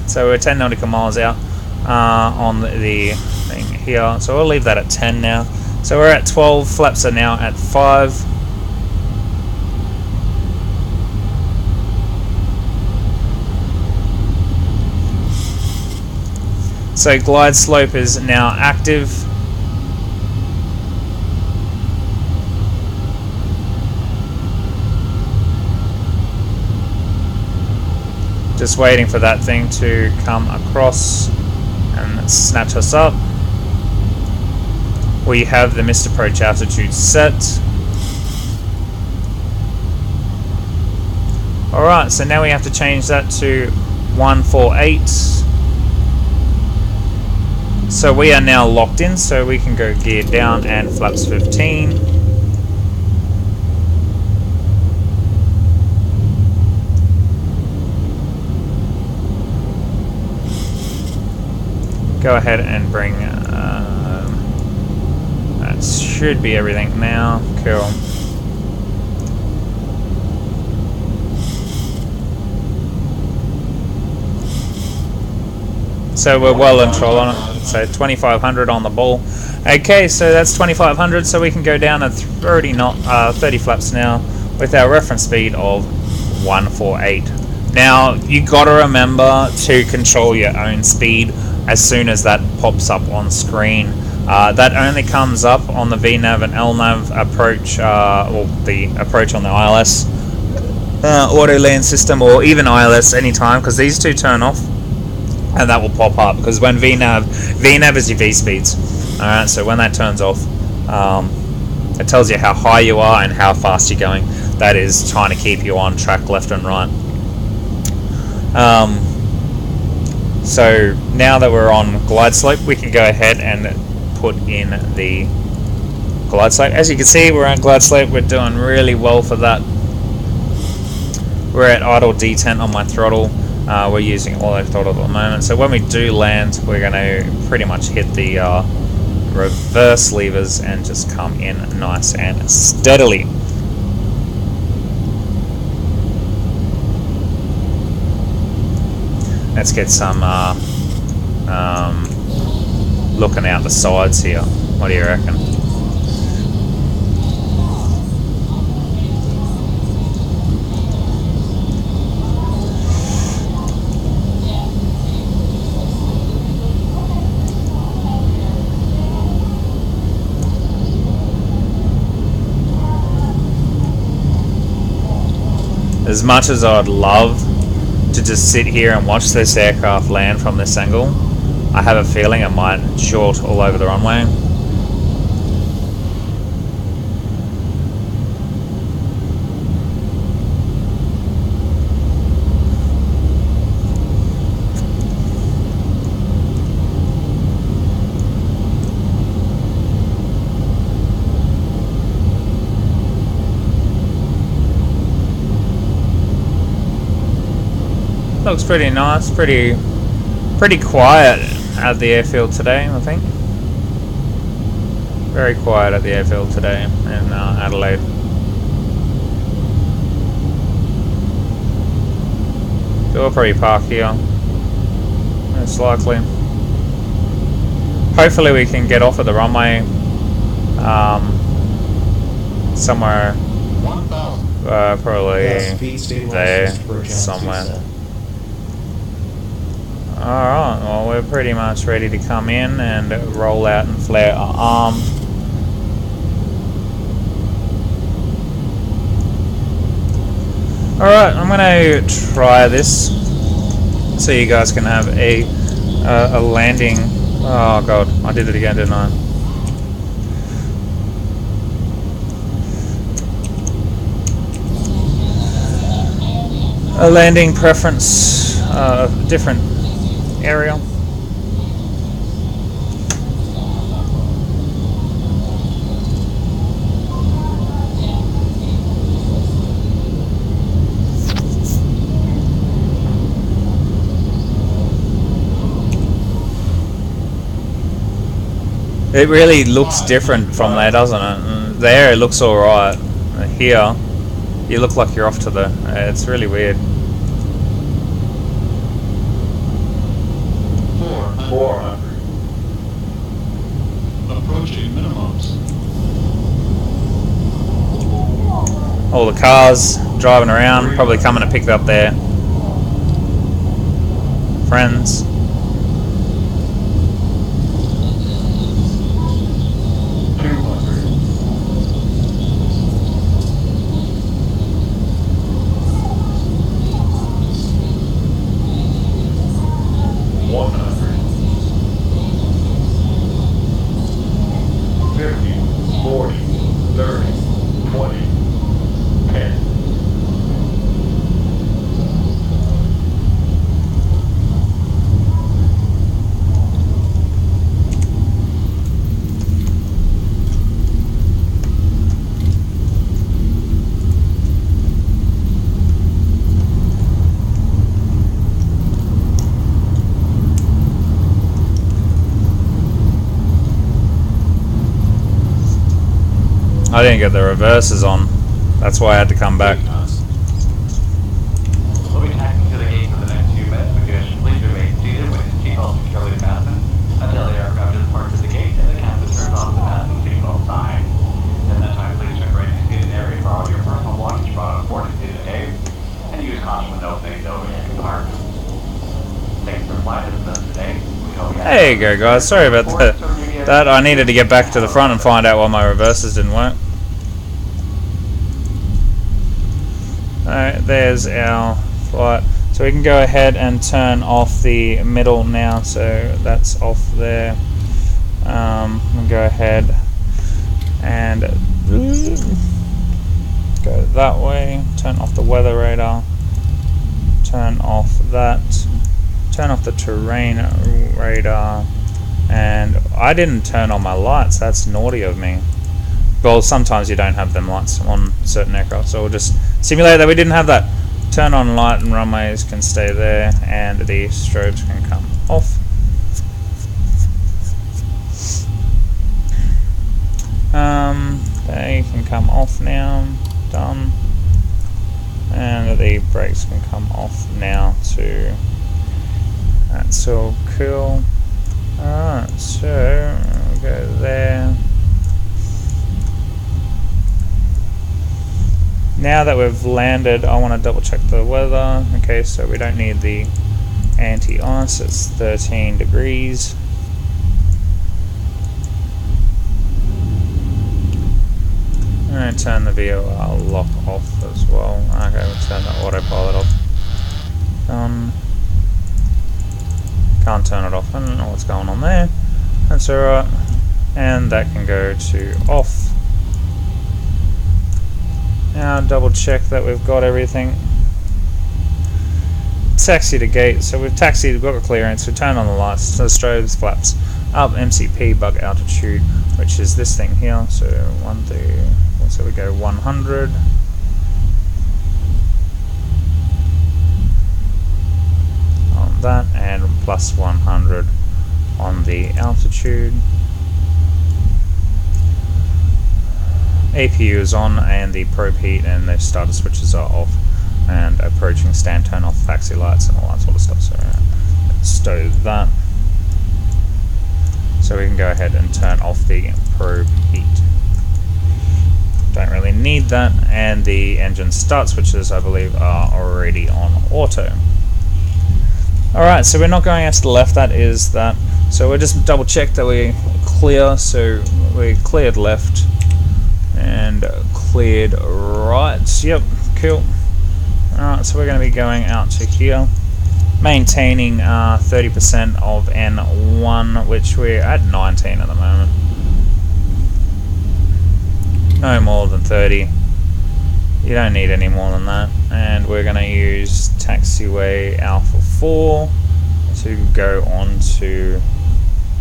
So we're 10 nautical miles out on the thing here. So we'll leave that at 10 now. So we're at 12. Flaps are now at 5. So glide slope is now active. Just waiting for that thing to come across and snatch us up. We have the missed approach altitude set. Alright, so now we have to change that to 148. So we are now locked in, so we can go gear down and flaps 15. Go ahead and bring, that should be everything now. Cool. So we're well in control on it. So 2500 on the ball. Okay, so that's 2500. So we can go down at 30 flaps now with our reference speed of 148. Now you got to remember to control your own speed as soon as that pops up on screen. That only comes up on the VNav and LNav approach, or the approach on the ILS auto land system, or even ILS anytime, because these two turn off. And that will pop up because when VNav is your V speeds. Alright, so when that turns off, it tells you how high you are and how fast you're going. That is trying to keep you on track left and right. So now that we're on glide slope, we can go ahead and put in the glide slope. As you can see, we're on glide slope. We're doing really well for that. We're at idle detent on my throttle. We're using auto throttle at the moment, so when we do land, we're going to pretty much hit the reverse levers and just come in nice and steadily. Let's get some looking out the sides here. What do you reckon? As much as I'd love to just sit here and watch this aircraft land from this angle, I have a feeling it might short all over the runway. Looks pretty nice, pretty quiet at the airfield today, I think. Very quiet at the airfield today in Adelaide. We'll probably park here, most likely. Hopefully we can get off at the runway somewhere, probably there somewhere. Alright, well we're pretty much ready to come in and roll out and flare our arm. Alright, I'm going to try this. so you guys can have a landing. Oh god, I did it again, didn't I? A landing preference, different area. It really looks different from there, doesn't it? And there it looks alright. Here, you look like you're off to the... it's really weird. 400. Approaching minimums. All the cars driving around, probably coming to pick up their friends. I didn't get the reverses on. That's why I had to come back. We'll be tacking to the gate for the next few minutes because please remain seated with your seatbelt securely fastened until the aircraft is parked at the gate and the captain turns off the fasten seatbelt sign. In that time, please check right next seated area for all your personal belongings brought on board and seated Dave, and use caution when opening the overhead compartment. Thanks for flying with us today. There you go, guys. Sorry about that. I needed to get back to the front and find out why my reverses didn't work. Alright, there's our flight. So we can go ahead and turn off the middle now. So that's off there. We'll go ahead and go that way. Turn off the weather radar. Turn off that. Turn off the terrain radar, and I didn't turn on my lights. That's naughty of me. Well, sometimes you don't have them lights on certain aircraft, so we'll just simulate that we didn't have that. Turn on light and runways can stay there, and the strobes can come off. They can come off now. Done. And the brakes can come off now too. That's all cool. Alright, so we'll go there. Now that we've landed, I want to double check the weather. Okay, so we don't need the anti-ice, it's 13 degrees. I'm going to turn the VOR lock off as well. Okay, we'll turn the autopilot off. Done. Can't turn it off. I don't know what's going on there. That's alright. And that can go to off. Now double check that we've got everything. Taxi to gate. So we've taxied, we've got a clearance, we turn on the lights, the strobes, flaps up, MCP, bug altitude, which is this thing here. So so we go 100. On that, and plus 100 on the altitude. APU is on, and the probe heat and the starter switches are off, and approaching stand turn off taxi lights and all that sort of stuff. So let's stow that. So we can go ahead and turn off the probe heat. Don't really need that, and the engine start switches I believe are already on auto. Alright, so we're not going out to the left, that is that. So we'll just double check that we clear, so we cleared left and cleared right. Yep, cool. Alright, so we're going to be going out to here. maintaining 30% of N1, which we're at 19 at the moment. No more than 30. You don't need any more than that. And we're going to use taxiway Alpha 4 to go on to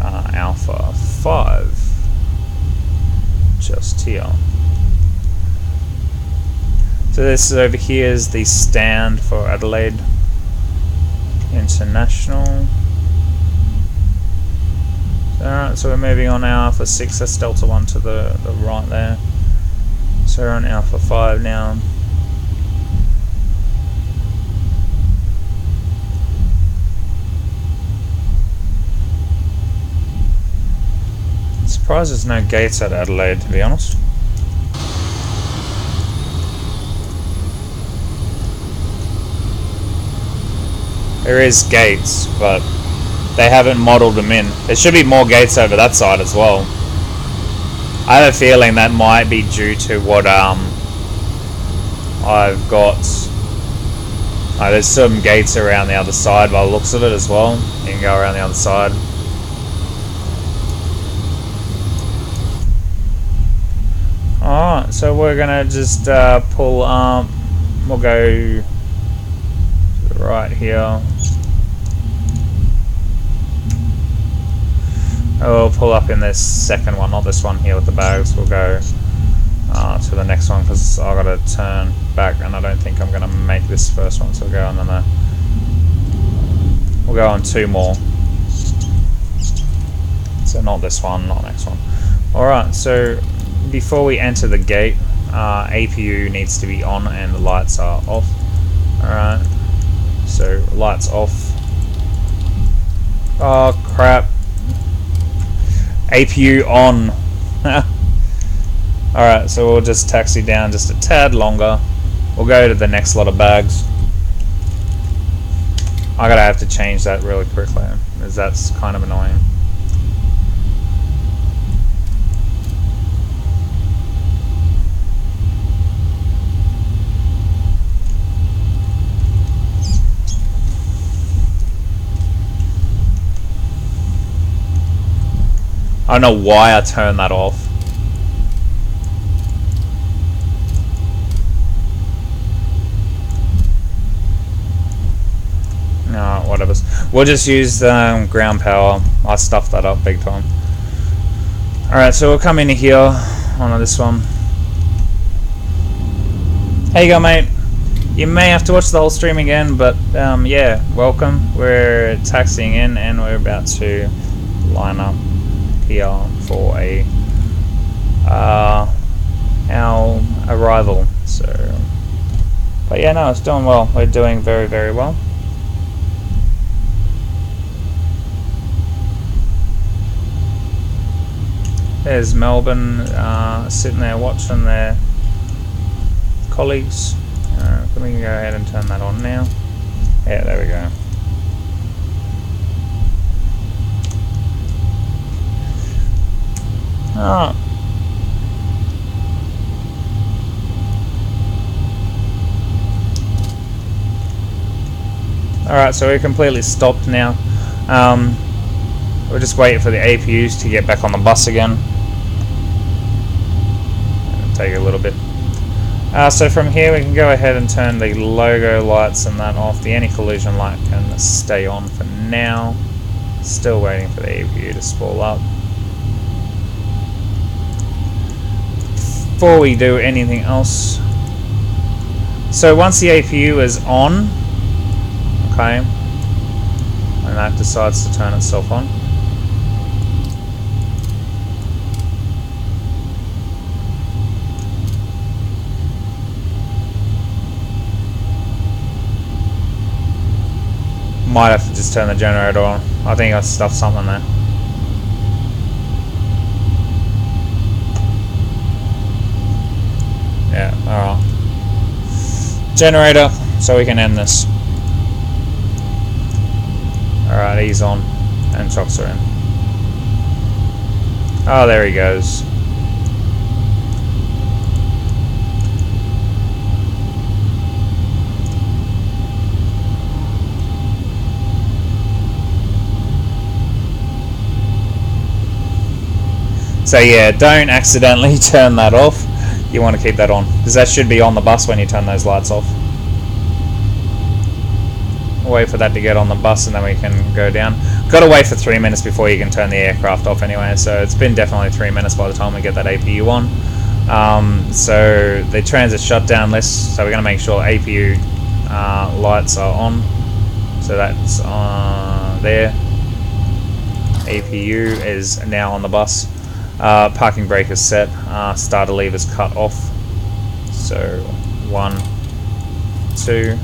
Alpha 5. Just here. So this over here is the stand for Adelaide International. Alright, so we're moving on now Alpha 6, that's Delta 1 to the right there. So we're on Alpha 5 now. I'm surprised there's no gates at Adelaide, to be honest. There is gates, but they haven't modelled them in. There should be more gates over that side as well. I have a feeling that might be due to what I've got. There's some gates around the other side by the looks of it as well. You can go around the other side. Alright, so we're gonna just pull we'll go right here. We'll pull up in this second one, not this one here with the bags. We'll go to the next one because I've got to turn back and I don't think I'm going to make this first one, so we'll go on and we'll go on 2 more. So not this one, not next one. Alright, so before we enter the gate, APU needs to be on and the lights are off. Alright, so lights off. Oh crap. APU on. Alright, so we'll just taxi down just a tad longer. We'll go to the next lot of bags. I'm gonna have to change that really quickly, because that's kind of annoying. I don't know why I turned that off. No, whatever. We'll just use ground power. I stuffed that up big time. Alright, so we'll come in here on this one. Hey, you go, mate. You may have to watch the whole stream again, but yeah, welcome. We're taxiing in and we're about to line up here for our arrival. So, but yeah, no, it's doing well. We're doing very, very well. There's Melbourne sitting there watching their colleagues. We can go ahead and turn that on now. Yeah, there we go. Oh. Alright, so we're completely stopped now. We're just waiting for the APUs to get back on the bus again. It'll take a little bit. So from here we can go ahead and turn the logo lights and that off. The anti-collision light can stay on for now. Still waiting for the APU to spool up. Before we do anything else, so once the APU is on, okay, and that decides to turn itself on, might have to just turn the generator on. I think I stuffed something there. Yeah, alright. Generator, so we can end this. Alright, he's on. And chocks are in. Oh, there he goes. So yeah, don't accidentally turn that off. You want to keep that on, because that should be on the bus when you turn those lights off. Wait for that to get on the bus and then we can go down. Gotta wait for 3 minutes before you can turn the aircraft off anyway, so it's been definitely 3 minutes by the time we get that APU on. So the transit shutdown list, so we're going to make sure APU lights are on. So that's there. APU is now on the bus. Parking brake is set. Starter lever is cut off. So 1, 2.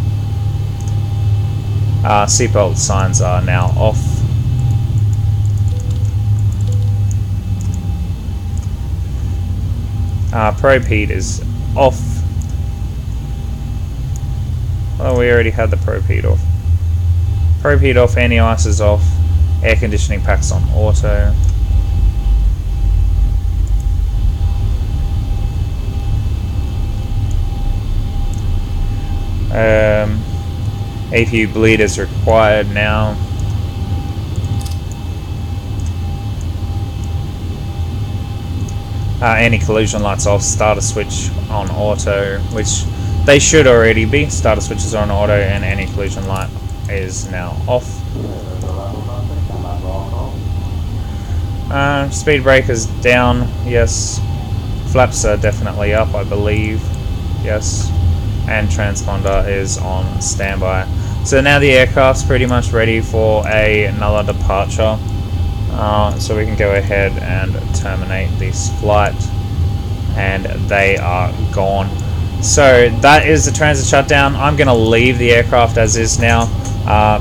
Seatbelt signs are now off. Probe heat is off. Well, we already had the probe heat off. Probe heat off, anti-ice is off. Air conditioning packs on auto. APU bleed is required now. Anti-collision lights off, starter switch on auto, which they should already be. Starter switches are on auto and anti-collision light is now off. Speed brake is down, yes. Flaps are definitely up, I believe, yes. And transponder is on standby. So now the aircraft's pretty much ready for another departure. So we can go ahead and terminate this flight, and they are gone. So that is the transit shutdown. I'm going to leave the aircraft as is now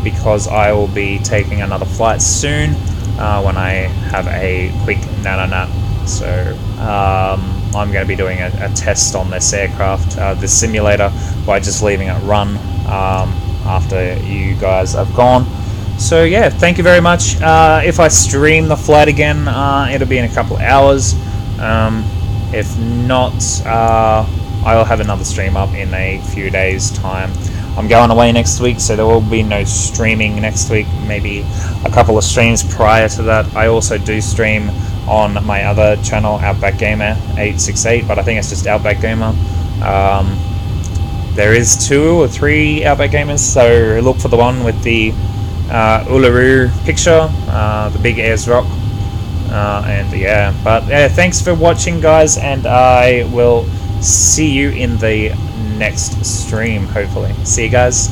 because I will be taking another flight soon when I have a quick nap. So I'm going to be doing a test on this aircraft, this simulator, by just leaving it run after you guys have gone. So yeah, thank you very much. If I stream the flight again, it'll be in a couple hours. If not, I'll have another stream up in a few days' time. I'm going away next week, so there will be no streaming next week. Maybe a couple of streams prior to that. I also do stream on my other channel, Outback Gamer 868, but I think it's just Outback Gamer. There is 2 or 3 Outback Gamers, so look for the one with the Uluru picture, the big Ayers Rock, and yeah. But yeah, thanks for watching, guys, and I will see you in the next stream, hopefully. See you guys.